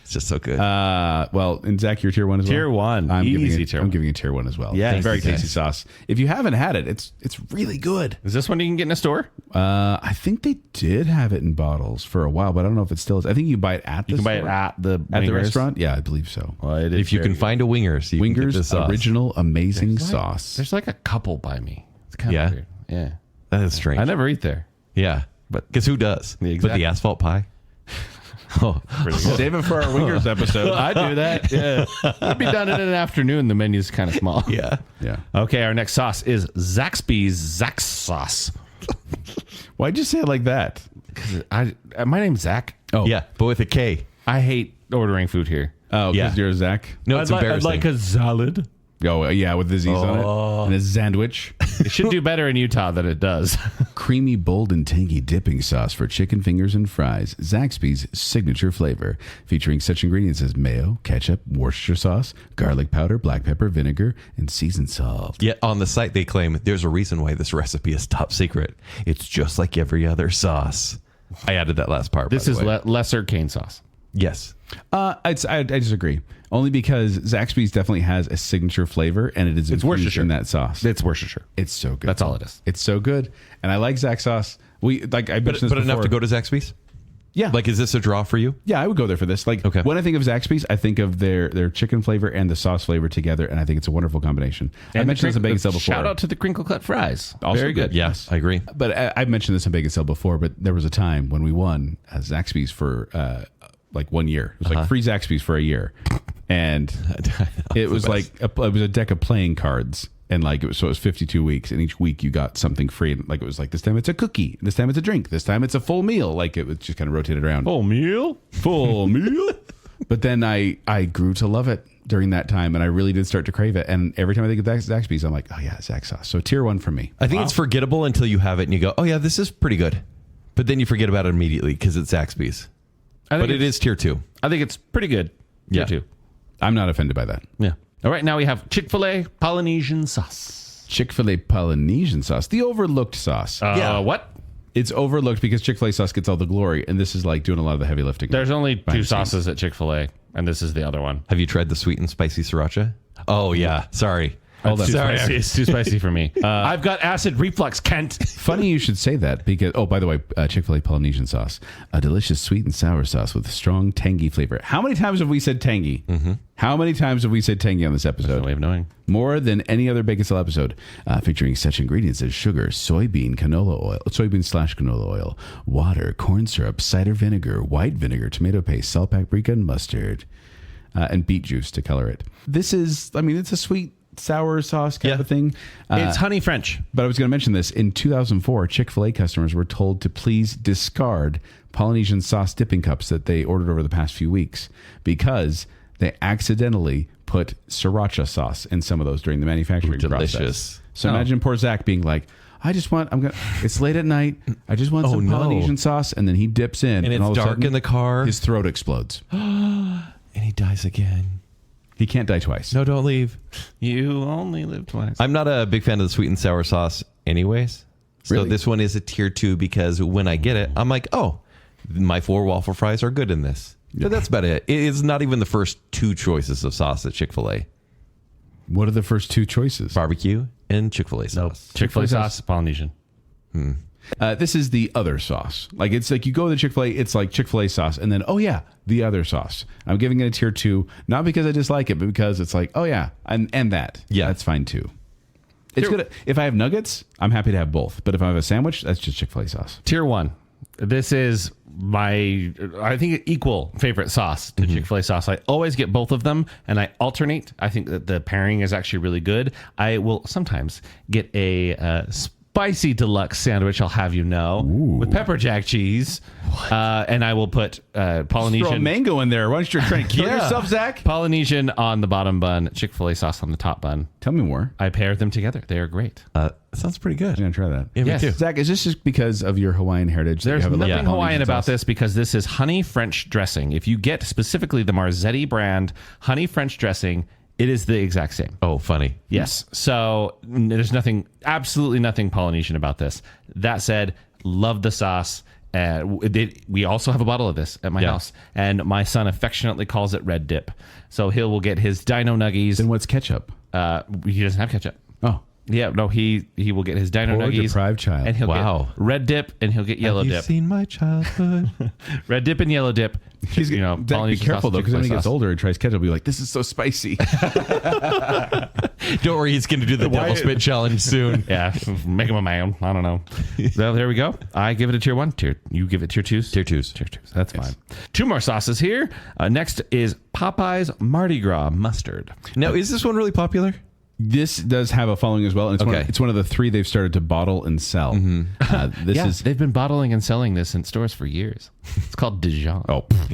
Speaker 4: It's just so good.
Speaker 3: Well, and Zach, you're tier 1 as well?
Speaker 2: Tier 1.
Speaker 3: I'm
Speaker 2: Easy
Speaker 3: giving it,
Speaker 2: tier
Speaker 3: I'm
Speaker 2: 1.
Speaker 3: giving it tier 1 as well.
Speaker 2: Yeah,
Speaker 3: It's a very
Speaker 2: thank you,
Speaker 3: tasty sauce. If you haven't had it, it's really good.
Speaker 2: Is this one you can get in a store?
Speaker 3: I think they did have it in bottles for a while, but I don't know if it still is. I think you can buy it at the
Speaker 2: You can buy it
Speaker 3: store.
Speaker 2: at the
Speaker 3: At the
Speaker 2: Wingers.
Speaker 3: restaurant. Yeah, I believe so.
Speaker 2: Well, it is
Speaker 4: if you
Speaker 2: very
Speaker 4: can
Speaker 2: good.
Speaker 4: find a Wingers, you can get this
Speaker 3: Wingers
Speaker 4: sauce.
Speaker 3: original amazing sauce.
Speaker 2: There's like a couple by me. It's kind
Speaker 4: Yeah?
Speaker 2: of weird. Yeah.
Speaker 4: That is strange.
Speaker 2: I never eat there.
Speaker 4: Yeah, but because who does?
Speaker 2: Yeah,
Speaker 4: But
Speaker 2: exactly.
Speaker 4: the asphalt pie. Oh,
Speaker 3: Save it for our Wingers episode.
Speaker 2: I do that. Yeah. It'd be done in an afternoon. The menu's kind of small.
Speaker 4: yeah.
Speaker 3: Yeah.
Speaker 2: Okay, our next sauce is Zaxby's Zack sauce.
Speaker 3: Why'd you say it like that?
Speaker 2: My name's Zach.
Speaker 3: Oh,
Speaker 4: Yeah, but with a K.
Speaker 2: I hate ordering food here.
Speaker 3: Oh, because
Speaker 4: Yeah.
Speaker 3: you're Zach.
Speaker 4: No, it's embarrassing.
Speaker 2: I'd like a salad.
Speaker 3: Oh, yeah, with the Z's on it. And a sandwich.
Speaker 2: It should do better in Utah than it does.
Speaker 3: Creamy, bold, and tangy dipping sauce for chicken fingers and fries. Zaxby's signature flavor, featuring such ingredients as mayo, ketchup, Worcestershire sauce, garlic powder, black pepper, vinegar, and seasoned salt.
Speaker 4: Yet on the site they claim there's a reason why this recipe is top secret. It's just like every other sauce. I added that last part.
Speaker 2: This
Speaker 4: by
Speaker 2: is
Speaker 4: the way.
Speaker 2: lesser cane sauce.
Speaker 4: Yes.
Speaker 3: I disagree. Only because Zaxby's definitely has a signature flavor, and it is infused
Speaker 2: Worcestershire.
Speaker 3: in that sauce.
Speaker 2: It's Worcestershire.
Speaker 3: It's so good.
Speaker 2: That's all it is.
Speaker 3: It's so good, and I like Zax sauce. I mentioned
Speaker 4: But
Speaker 3: this
Speaker 4: enough
Speaker 3: before.
Speaker 4: to go to Zaxby's?
Speaker 3: Yeah,
Speaker 4: Like, is this a draw for you?
Speaker 3: yeah, I would go there for this. Like,
Speaker 4: Okay.
Speaker 3: when I think of Zaxby's, I think of their chicken flavor and the sauce flavor together, and I think it's a wonderful combination. I mentioned this in Baconsale before.
Speaker 2: Shout out to the crinkle cut fries.
Speaker 3: Also
Speaker 2: Very good.
Speaker 4: Yeah,
Speaker 3: Yes.
Speaker 4: I agree.
Speaker 3: But I've mentioned this in Baconsale before, but there was a time when we won Zaxby's for like 1 year. It was like free Zaxby's for a year. And it was like it was a deck of playing cards. And like it was 52 weeks, and each week you got something free. And like it was like this time it's a cookie, this time it's a drink, this time it's a full meal. Like it was just kind of rotated around.
Speaker 2: Full meal?
Speaker 3: Full meal. But then I grew to love it during that time, and I really did start to crave it. And every time I think of Zaxby's, I'm like, oh yeah, Zax sauce. So tier 1 for me.
Speaker 4: I think it's forgettable until you have it and you go, oh yeah, this is pretty good. But then you forget about it immediately because it's Zaxby's. But it is tier 2.
Speaker 2: I think it's pretty good.
Speaker 4: Yeah.
Speaker 2: Tier 2.
Speaker 3: I'm not offended by that.
Speaker 2: Yeah. All right, now we have Chick-fil-A Polynesian sauce.
Speaker 3: Chick-fil-A Polynesian sauce, the overlooked sauce.
Speaker 4: Yeah.
Speaker 2: What?
Speaker 3: It's overlooked because Chick-fil-A sauce gets all the glory, and this is like doing a lot of the heavy lifting.
Speaker 2: There's only
Speaker 3: Behind
Speaker 2: two
Speaker 3: the scenes.
Speaker 2: sauces at Chick-fil-A, and this is the other one.
Speaker 4: Have you tried the sweet and spicy sriracha? Oh yeah. Sorry.
Speaker 2: It's too
Speaker 4: Sorry.
Speaker 2: spicy. It's too spicy for me. I've got acid reflux, Kent.
Speaker 3: Funny you should say that because, oh, by the way, Chick-fil-A Polynesian sauce, a delicious sweet and sour sauce with a strong tangy flavor. How many times have we said tangy? Mm-hmm. How many times have we said tangy on this
Speaker 2: No
Speaker 3: episode?
Speaker 2: way of knowing.
Speaker 3: More than any other Baconsale episode, featuring such ingredients as sugar, soybean /canola oil, water, corn syrup, cider vinegar, white vinegar, tomato paste, salt, paprika, and mustard, and beet juice to color it. This is, it's a sweet, sour sauce kind of a thing.
Speaker 2: It's honey French.
Speaker 3: But I was going to mention this. In 2004, Chick-fil-A customers were told to please discard Polynesian sauce dipping cups that they ordered over the past few weeks because they accidentally put sriracha sauce in some of those during the manufacturing process.
Speaker 4: Delicious.
Speaker 3: So imagine poor Zach being like, it's late at night. I just want some
Speaker 4: no.
Speaker 3: Polynesian sauce. And then he dips in.
Speaker 4: And it's
Speaker 3: all of a
Speaker 4: dark
Speaker 3: sudden,
Speaker 4: in the car.
Speaker 3: his throat explodes.
Speaker 4: And he dies again.
Speaker 3: He can't die twice.
Speaker 4: No, don't leave.
Speaker 2: You only live twice.
Speaker 4: I'm not a big fan of the sweet and sour sauce anyways. So
Speaker 3: Really?
Speaker 4: this one is a tier 2 because when I get it, I'm like, oh, my 4 waffle fries are good in this. But that's about it. It is not even the first 2 choices of sauce at Chick-fil-A.
Speaker 3: What are the first 2 choices?
Speaker 4: Barbecue and Chick-fil-A sauce.
Speaker 2: Chick-fil-A sauce, Polynesian.
Speaker 3: This is the other sauce. Like it's like you go to the Chick-fil-A, it's like Chick-fil-A sauce, and then oh yeah, the other sauce. I'm giving it a tier 2, not because I dislike it, but because it's like oh yeah, and that.
Speaker 4: Yeah.
Speaker 3: That's fine too. It's good. If I have nuggets, I'm happy to have both. But if I have a sandwich, that's just Chick-fil-A sauce.
Speaker 2: Tier 1. This is my, I think, equal favorite sauce to Chick-fil-A sauce. I always get both of them, and I alternate. I think that the pairing is actually really good. I will sometimes get a spicy deluxe sandwich, I'll have you know, with pepper jack cheese. And I will put Polynesian...
Speaker 3: Throw a mango in there. Why don't you try to kill yourself, Zach?
Speaker 2: Polynesian on the bottom bun, Chick-fil-A sauce on the top bun.
Speaker 3: Tell me more.
Speaker 2: I pair them together. They are great.
Speaker 4: Sounds pretty good.
Speaker 3: I'm going to try that.
Speaker 4: Yeah,
Speaker 2: Yes.
Speaker 4: me too.
Speaker 3: Zach, is this just because of your Hawaiian heritage? that
Speaker 2: There's
Speaker 3: you have a love
Speaker 2: nothing
Speaker 3: of
Speaker 2: Hawaiian
Speaker 3: Polynesian
Speaker 2: about
Speaker 3: sauce?
Speaker 2: this because this is honey French dressing. If you get specifically the Marzetti brand honey French dressing, it is the exact same.
Speaker 4: Oh, funny.
Speaker 2: Yes. So there's absolutely nothing Polynesian about this. That said, love the sauce. We also have a bottle of this at my house, and my son affectionately calls it red dip. So he will get his dino nuggies.
Speaker 3: Then what's ketchup?
Speaker 2: He doesn't have ketchup.
Speaker 3: Oh.
Speaker 2: Yeah, no, he will get his dino
Speaker 3: Poor
Speaker 2: nuggies.
Speaker 3: deprived child.
Speaker 2: And he'll
Speaker 4: Wow.
Speaker 2: get red dip, and he'll get yellow
Speaker 4: Have you
Speaker 2: dip.
Speaker 4: seen my childhood?
Speaker 2: Red dip and yellow dip.
Speaker 3: Zach, be
Speaker 2: Polynesian
Speaker 3: careful,
Speaker 2: sauce,
Speaker 3: though, because when he
Speaker 2: Chick-fil-A
Speaker 3: gets
Speaker 2: sauce.
Speaker 3: older and tries ketchup, he'll be like, this is so spicy.
Speaker 4: Don't worry, he's going to do the devil spit challenge soon.
Speaker 2: Yeah, make him a man. I don't know. Well, there we go. I give it a tier 1. You give it tier 2s?
Speaker 4: Tier 2s.
Speaker 2: Tier 2s. That's fine. 2 more sauces here. Next is Popeyes Mardi Gras Mustard.
Speaker 4: Now, is this one really popular?
Speaker 3: This does have a following as well. And it's one of the 3 they've started to bottle and sell.
Speaker 2: They've been bottling and selling this in stores for years. It's called Dijon.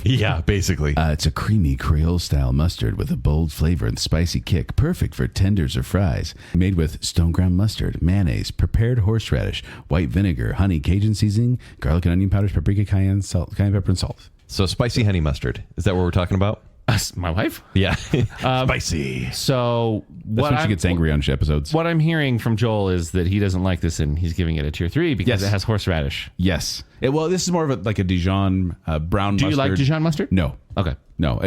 Speaker 4: Yeah, basically.
Speaker 3: It's a creamy Creole-style mustard with a bold flavor and spicy kick, perfect for tenders or fries. Made with stone-ground mustard, mayonnaise, prepared horseradish, white vinegar, honey, Cajun seasoning, garlic and onion powders, paprika, cayenne pepper, and salt.
Speaker 4: So spicy honey mustard. Is that what we're talking about?
Speaker 2: My wife?
Speaker 4: Yeah. Spicy.
Speaker 2: So
Speaker 3: That's when she gets angry on episodes.
Speaker 2: What I'm hearing from Joel is that he doesn't like this, and he's giving it a tier 3 because it has horseradish.
Speaker 3: Yes. Well, this is more of like a Dijon brown mustard.
Speaker 2: Do you like Dijon mustard?
Speaker 3: No.
Speaker 2: Okay.
Speaker 3: No.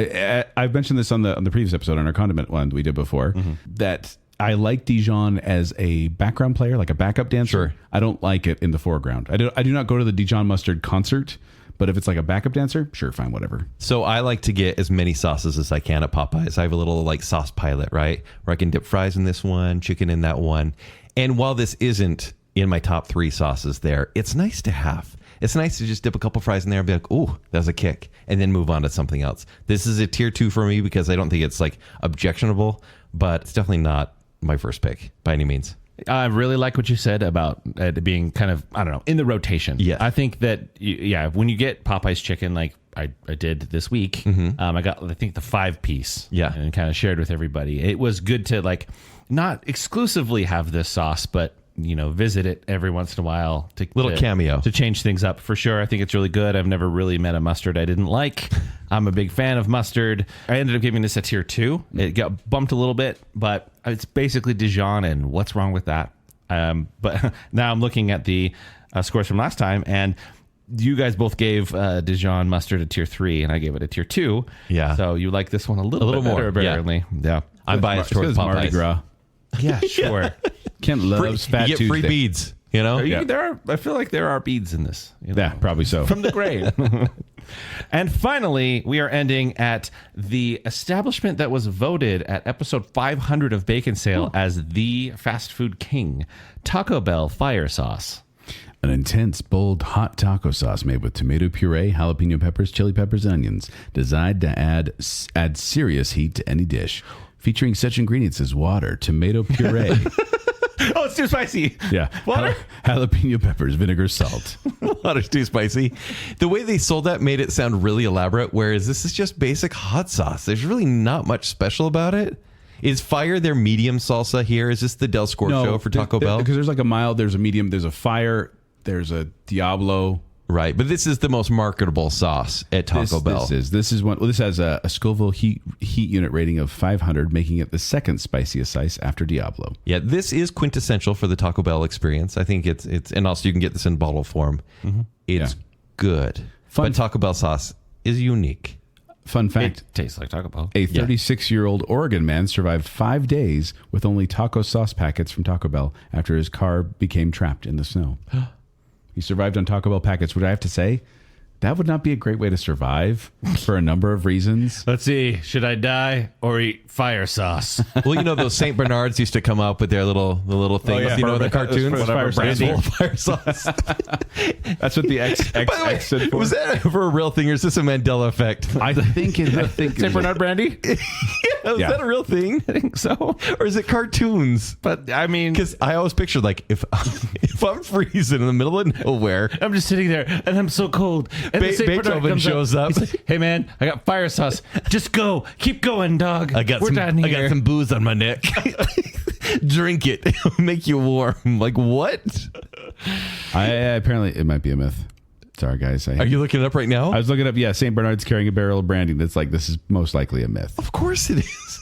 Speaker 3: I've mentioned this on the previous episode on our condiment one we did before, that I like Dijon as a background player, like a backup dancer.
Speaker 4: Sure.
Speaker 3: I don't like it in the foreground. I do not go to the Dijon mustard concert. But if it's like a backup dancer, sure, fine, whatever.
Speaker 4: So I like to get as many sauces as I can at Popeyes. I have a little like sauce pilot, right? Where I can dip fries in this one, chicken in that one. And while this isn't in my top 3 sauces there, it's nice to have. It's nice to just dip a couple fries in there and be like, ooh, that was a kick. And then move on to something else. This is a tier 2 for me because I don't think it's like objectionable, but it's definitely not my first pick by any means.
Speaker 2: I really like what you said about it being kind of, I don't know, in the rotation.
Speaker 4: Yeah.
Speaker 2: I think that, when you get Popeye's chicken, like I did this week, I got, I think, the 5-piece.
Speaker 4: Yeah.
Speaker 2: And kind of shared with everybody. It was good to, like, not exclusively have this sauce, but, visit it every once in a while.
Speaker 4: Little cameo.
Speaker 2: To change things up, for sure. I think it's really good. I've never really met a mustard I didn't like. I'm a big fan of mustard. I ended up giving this a tier 2. It got bumped a little bit, but it's basically Dijon, and what's wrong with that? But now I'm looking at the scores from last time, and you guys both gave Dijon mustard a tier 3, and I gave it a tier 2.
Speaker 4: Yeah.
Speaker 2: So you like this one a little bit
Speaker 4: more,
Speaker 2: better, apparently. Yeah.
Speaker 4: I'm biased towards
Speaker 3: Mardi
Speaker 4: Popeyes.
Speaker 3: Gras.
Speaker 2: Yeah, sure.
Speaker 3: Kent loves Fat
Speaker 4: You get free
Speaker 3: Tuesday.
Speaker 4: beads, you know?
Speaker 2: I feel like there are beads in this.
Speaker 3: Yeah, probably so.
Speaker 2: From the grave. And finally, we are ending at the establishment that was voted at episode 500 of Baconsale as the fast food king, Taco Bell Fire Sauce.
Speaker 3: An intense, bold, hot taco sauce made with tomato puree, jalapeno peppers, chili peppers, and onions, designed to add serious heat to any dish. Featuring such ingredients as water, tomato puree.
Speaker 2: Oh, it's too spicy.
Speaker 3: Yeah.
Speaker 2: Water?
Speaker 3: Jalapeno peppers, vinegar, salt.
Speaker 4: Water's too spicy. The way they sold that made it sound really elaborate, whereas this is just basic hot sauce. There's really not much special about it. Is fire their medium salsa here? Is this the Del Scorcho for Taco Bell?
Speaker 3: Because there's like a mild, there's a medium, there's a fire, there's a Diablo.
Speaker 4: Right, but this is the most marketable sauce at Taco Bell.
Speaker 3: This is one. Well, this has a Scoville heat unit rating of 500, making it the second spiciest sauce after Diablo.
Speaker 4: Yeah, this is quintessential for the Taco Bell experience. I think it's and also you can get this in bottle form. It's good, but Taco Bell sauce is unique.
Speaker 3: Fun fact:
Speaker 2: It tastes like Taco Bell.
Speaker 3: a 36-year-old Oregon man survived 5 days with only taco sauce packets from Taco Bell after his car became trapped in the snow. He survived on Taco Bell packets, which I have to say, That would not be a great way to survive for a number of reasons.
Speaker 2: Let's see. Should I die or eat fire sauce?
Speaker 4: Well, you know, those St. Bernards used to come up with their little things, you know, the cartoons.
Speaker 3: Fire brandy.
Speaker 4: Fire sauce.
Speaker 3: That's what the
Speaker 4: By the way,
Speaker 3: XX stood for.
Speaker 4: was that ever a real thing or is this a Mandela effect?
Speaker 3: I think
Speaker 2: St. Bernard brandy?
Speaker 4: Is
Speaker 3: Yeah.
Speaker 4: that a real thing?
Speaker 2: I think so.
Speaker 4: Or is it cartoons?
Speaker 2: But I mean,
Speaker 4: Because I always pictured like if I'm freezing in the middle of nowhere,
Speaker 2: I'm just sitting there and I'm so cold. And the St. Bernard
Speaker 4: Beethoven
Speaker 2: comes
Speaker 4: shows up.
Speaker 2: He's like, hey man, I got fire sauce. Just go. Keep going, dog.
Speaker 4: I got
Speaker 2: We're done here.
Speaker 4: I got some booze on my neck. Drink it. It'll make you warm. Like what?
Speaker 3: Apparently, it might be a myth. Sorry, guys.
Speaker 4: Are you looking it up right now?
Speaker 3: I was looking up. Yeah, St. Bernard's carrying a barrel of brandy. That's like this is most likely a myth.
Speaker 4: Of course it is.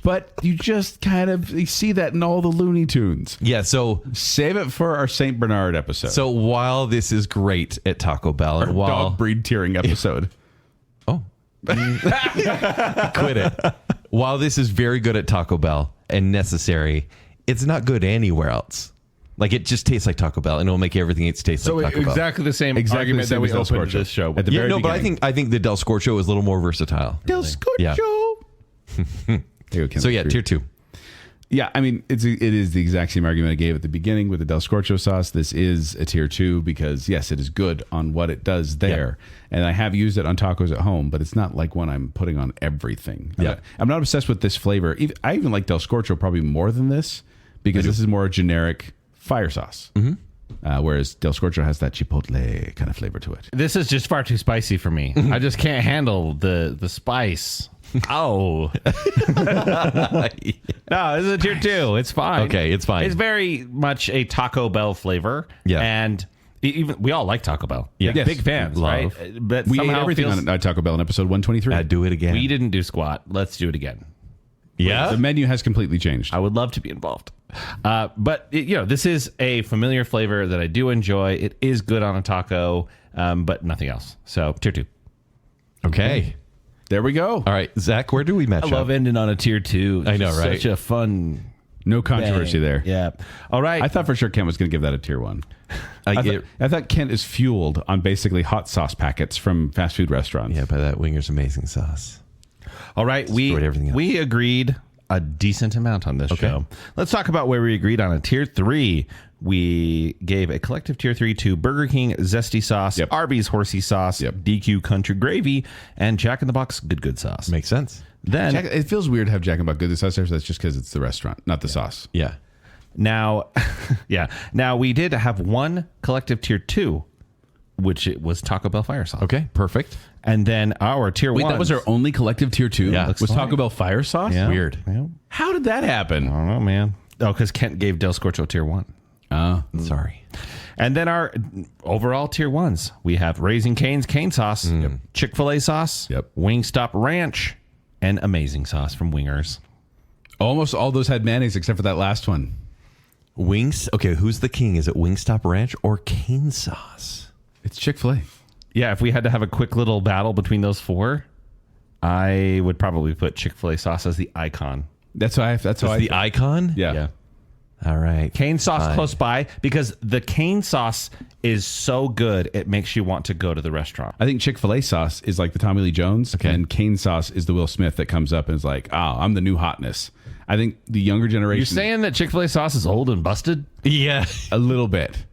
Speaker 3: But you just kind of you see that in all the Looney Tunes.
Speaker 4: Yeah. So
Speaker 3: Save it for our St. Bernard episode.
Speaker 4: while this is great at Taco Bell, and while
Speaker 3: dog breed tearing episode.
Speaker 4: oh, quit it. While this is very good at Taco Bell and necessary, it's not good anywhere else. Like it just tastes like Taco Bell, and it'll make everything taste like Taco Bell.
Speaker 2: exactly the same
Speaker 3: Exactly
Speaker 2: argument
Speaker 3: the same
Speaker 2: that we
Speaker 3: as Del
Speaker 2: opened
Speaker 3: Scorcho.
Speaker 2: this show
Speaker 3: At
Speaker 2: with.
Speaker 3: the
Speaker 4: Yeah,
Speaker 3: very
Speaker 4: no, but
Speaker 3: beginning.
Speaker 4: I think the Del Scorcho is a little more versatile.
Speaker 3: Del Scorcho.
Speaker 4: Yeah.
Speaker 3: Here we go,
Speaker 4: So yeah,
Speaker 3: Ken.
Speaker 4: tier 2.
Speaker 3: Yeah, I mean, it is the exact same argument I gave at the beginning with the Del Scorcho sauce. This is a tier 2 because, yes, it is good on what it does there. And I have used it on tacos at home, but it's not like one I'm putting on everything.
Speaker 4: Yeah.
Speaker 3: I'm not obsessed with this flavor. I even like Del Scorcho probably more than this because this is more a generic fire sauce. Mm-hmm. Whereas Del Scorcho has that chipotle kind of flavor to it.
Speaker 2: This is just far too spicy for me. I just can't handle the spice. Oh. No, this is a tier 2. It's fine.
Speaker 4: Okay, it's fine.
Speaker 2: It's very much a Taco Bell flavor.
Speaker 4: Yeah.
Speaker 2: And even we all like Taco Bell.
Speaker 4: Yeah.
Speaker 2: Like,
Speaker 4: Yes.
Speaker 2: big fans,
Speaker 4: Love.
Speaker 2: right? But
Speaker 3: We ate
Speaker 2: somehow
Speaker 3: everything
Speaker 2: feels,
Speaker 3: on Taco Bell in episode 123.
Speaker 4: Do it again.
Speaker 2: we didn't do squat. Let's do it again.
Speaker 4: Yeah.
Speaker 3: The menu has completely changed.
Speaker 2: I would love to be involved. But this is a familiar flavor that I do enjoy. It is good on a taco, but nothing else. So tier 2.
Speaker 4: Okay.
Speaker 3: There we go.
Speaker 4: All right, Zach, where do we match
Speaker 2: I
Speaker 4: up?
Speaker 2: love ending on a tier 2.
Speaker 4: I know, right?
Speaker 2: Such a fun
Speaker 3: No controversy
Speaker 2: bang.
Speaker 3: there.
Speaker 2: Yeah. All right.
Speaker 3: I thought for sure Kent was going to give that a tier 1. I thought Kent is fueled on basically hot sauce packets from fast food restaurants.
Speaker 4: Yeah, by that Winger's amazing sauce.
Speaker 2: All right.
Speaker 4: Destroyed everything else.
Speaker 2: We agreed a decent amount on this show. Let's talk about where we agreed on a tier 3. We gave a collective tier 3 to Burger King Zesty Sauce,
Speaker 3: Yep.
Speaker 2: Arby's Horsey Sauce,
Speaker 3: Yep.
Speaker 2: DQ Country Gravy, and Jack in the Box Good Sauce.
Speaker 4: Makes sense.
Speaker 2: Then
Speaker 3: It feels weird to have Jack and Box Good sauce there. So that's just because it's the restaurant, not the sauce.
Speaker 4: Yeah.
Speaker 2: now, Now we did have one collective tier 2, which it was Taco Bell Fire Sauce.
Speaker 4: Okay, perfect.
Speaker 2: And then our tier 1.
Speaker 3: Wait, that was our only collective tier 2?
Speaker 4: Yeah.
Speaker 3: Was
Speaker 2: Looks
Speaker 3: Taco
Speaker 2: like.
Speaker 3: Bell fire sauce?
Speaker 2: Yeah.
Speaker 4: Weird.
Speaker 2: Yeah.
Speaker 3: How did that happen?
Speaker 2: I don't know, man. Oh, because Kent gave Del Scorcho tier 1.
Speaker 4: Sorry.
Speaker 2: And then our overall tier 1s, we have Raising Cane's cane sauce, Chick-fil-A sauce,
Speaker 3: Yep.
Speaker 2: Wingstop Ranch, and Amazing Sauce from Wingers.
Speaker 3: Almost all those had mayonnaise except for that last one.
Speaker 4: Wings. Okay, who's the king? Is it Wingstop Ranch or cane sauce?
Speaker 3: It's Chick-fil-A.
Speaker 2: Yeah, if we had to have a quick little battle between those 4, I would probably put Chick-fil-A sauce as the icon.
Speaker 3: That's how
Speaker 4: The icon?
Speaker 3: Yeah.
Speaker 4: All right.
Speaker 2: Cane sauce
Speaker 4: Fine.
Speaker 2: close by because the cane sauce is so good, it makes you want to go to the restaurant.
Speaker 3: I think Chick-fil-A sauce is like the Tommy Lee Jones, and cane sauce is the Will Smith that comes up and is like, I'm the new hotness. I think the younger generation...
Speaker 2: You're saying that Chick-fil-A sauce is old and busted?
Speaker 4: Yeah.
Speaker 3: A little bit.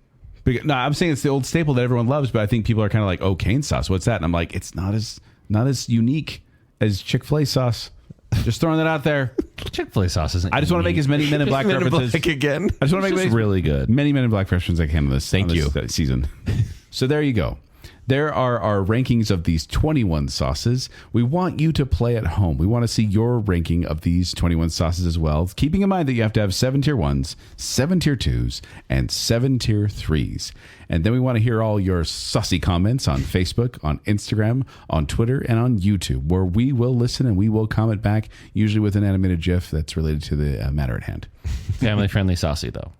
Speaker 3: No, I'm saying it's the old staple that everyone loves, but I think people are kind of like, oh, cane sauce, what's that? And I'm like, it's not as unique as Chick-fil-A sauce. Just throwing that out there.
Speaker 2: Chick-fil-A sauce isn't.
Speaker 3: I just want to make as many Men in Black
Speaker 4: Men in
Speaker 3: references.
Speaker 4: Black again.
Speaker 3: I just want to make
Speaker 2: It's really good.
Speaker 3: many Men in Black references I can on this.
Speaker 4: Thank you.
Speaker 3: Season. So there you go. There are our rankings of these 21 sauces. We want you to play at home. We want to see your ranking of these 21 sauces as well. Keeping in mind that you have to have 7 tier 1s, 7 tier 2s, and 7 tier 3s. And then we want to hear all your saucy comments on Facebook, on Instagram, on Twitter, and on YouTube, where we will listen and we will comment back, usually with an animated GIF that's related to the matter at hand.
Speaker 2: Family friendly saucy though.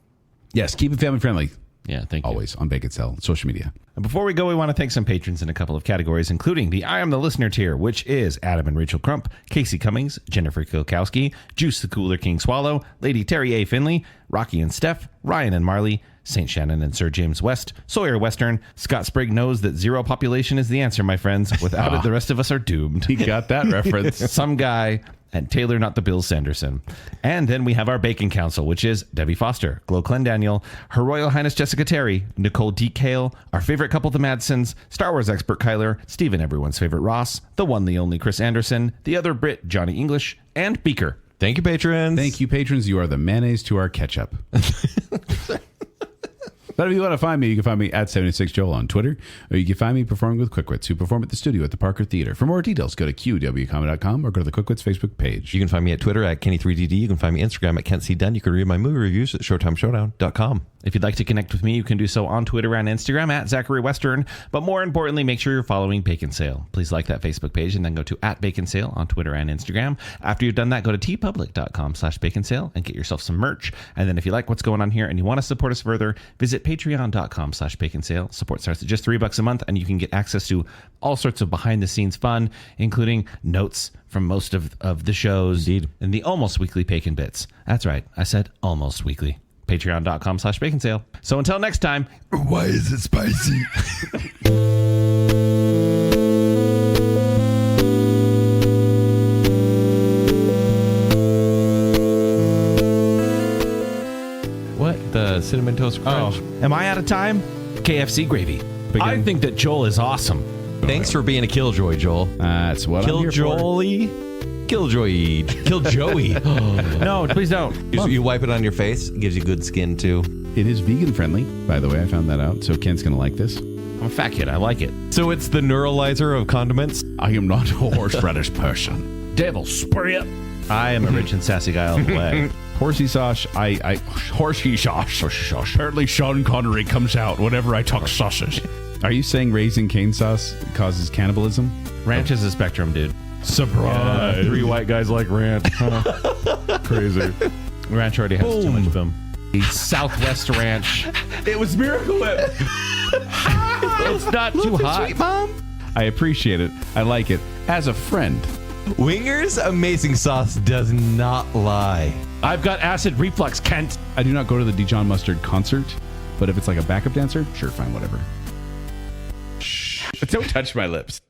Speaker 3: Yes, keep it family friendly.
Speaker 2: Yeah, thank you.
Speaker 3: Always on Baconsale, social media.
Speaker 2: And before we go, we want to thank some patrons in a couple of categories, including the I Am the Listener tier, which is Adam and Rachel Crump, Casey Cummings, Jennifer Kilkowski, Juice the Cooler King Swallow, Lady Terry A. Finley, Rocky and Steph, Ryan and Marley, St. Shannon and Sir James West, Sawyer Western. Scott Sprigg knows that zero population is the answer, my friends. Without it, the rest of us are doomed.
Speaker 3: He got that reference.
Speaker 2: Some guy, and Taylor, not the Bill Sanderson. And then we have our Bacon Council, which is Debbie Foster, Glo Clendaniel, Her Royal Highness Jessica Terry, Nicole D. Kale, our favorite couple, the Madsons, Star Wars expert Kyler, Stephen, everyone's favorite Ross, the one, the only Chris Anderson, the other Brit, Johnny English, and Beaker.
Speaker 4: Thank you, patrons.
Speaker 3: Thank you, patrons. You are the mayonnaise to our ketchup. But if you want to find me, you can find me at 76Joel on Twitter, or you can find me performing with Quickwits, who perform at the studio at the Parker Theater. For more details, go to qwcomedy.com or go to the Quickwits Facebook page.
Speaker 4: You can find me at Twitter at Kenny3DD. You can find me on Instagram at Kent C. Dunn. You can read my movie reviews at ShowtimeShowdown.com.
Speaker 2: If you'd like to connect with me, you can do so on Twitter and Instagram at Zachary Western. But more importantly, make sure you're following Baconsale. Please like that Facebook page and then go to at Baconsale on Twitter and Instagram. After you've done that, go to tpublic.com/Baconsale and get yourself some merch. And then if you like what's going on here and you want to support us further, visit patreon.com/Baconsale. Support starts at just $3 a month, and you can get access to all sorts of behind-the-scenes fun, including notes from most of the shows.
Speaker 4: Indeed.
Speaker 2: And the almost weekly Bacon Bits. That's right. I said almost weekly. Patreon.com/Baconsale. So until next time,
Speaker 7: Why is it spicy?
Speaker 4: What? The Cinnamon Toast Crunch?
Speaker 2: am I out of time? KFC gravy. I think that Joel is awesome.
Speaker 4: Thanks for being a killjoy, Joel.
Speaker 3: That's what I'm here for.
Speaker 4: Killjoy. Killjoy.
Speaker 2: No, please don't.
Speaker 4: You wipe it on your face. It gives you good skin, too.
Speaker 3: It is vegan friendly, by the way. I found that out. So Ken's going to like this.
Speaker 2: I'm a fat kid. I like it.
Speaker 4: So it's the neuralizer of condiments?
Speaker 3: I am not a horseradish person.
Speaker 2: Devil spray it. I am a rich and sassy guy all the way.
Speaker 3: Horsey sauce, Horsey sauce. Apparently Sean Connery comes out whenever I talk sauces. Are you saying Raising Cane sauce causes cannibalism?
Speaker 2: Ranch is a spectrum, dude.
Speaker 3: Surprise.
Speaker 2: 3 white guys like ranch. Crazy. Ranch already has too much of them. The Southwest Ranch.
Speaker 3: It was Miracle Whip.
Speaker 2: It's not too hot.
Speaker 4: Sweet Mom.
Speaker 3: I appreciate it. I like it. As a friend.
Speaker 4: Winger's amazing sauce does not lie.
Speaker 2: I've got acid reflux, Kent.
Speaker 3: I do not go to the Dijon Mustard concert, but if it's like a backup dancer, sure, fine, whatever. Shh. Don't touch my lips.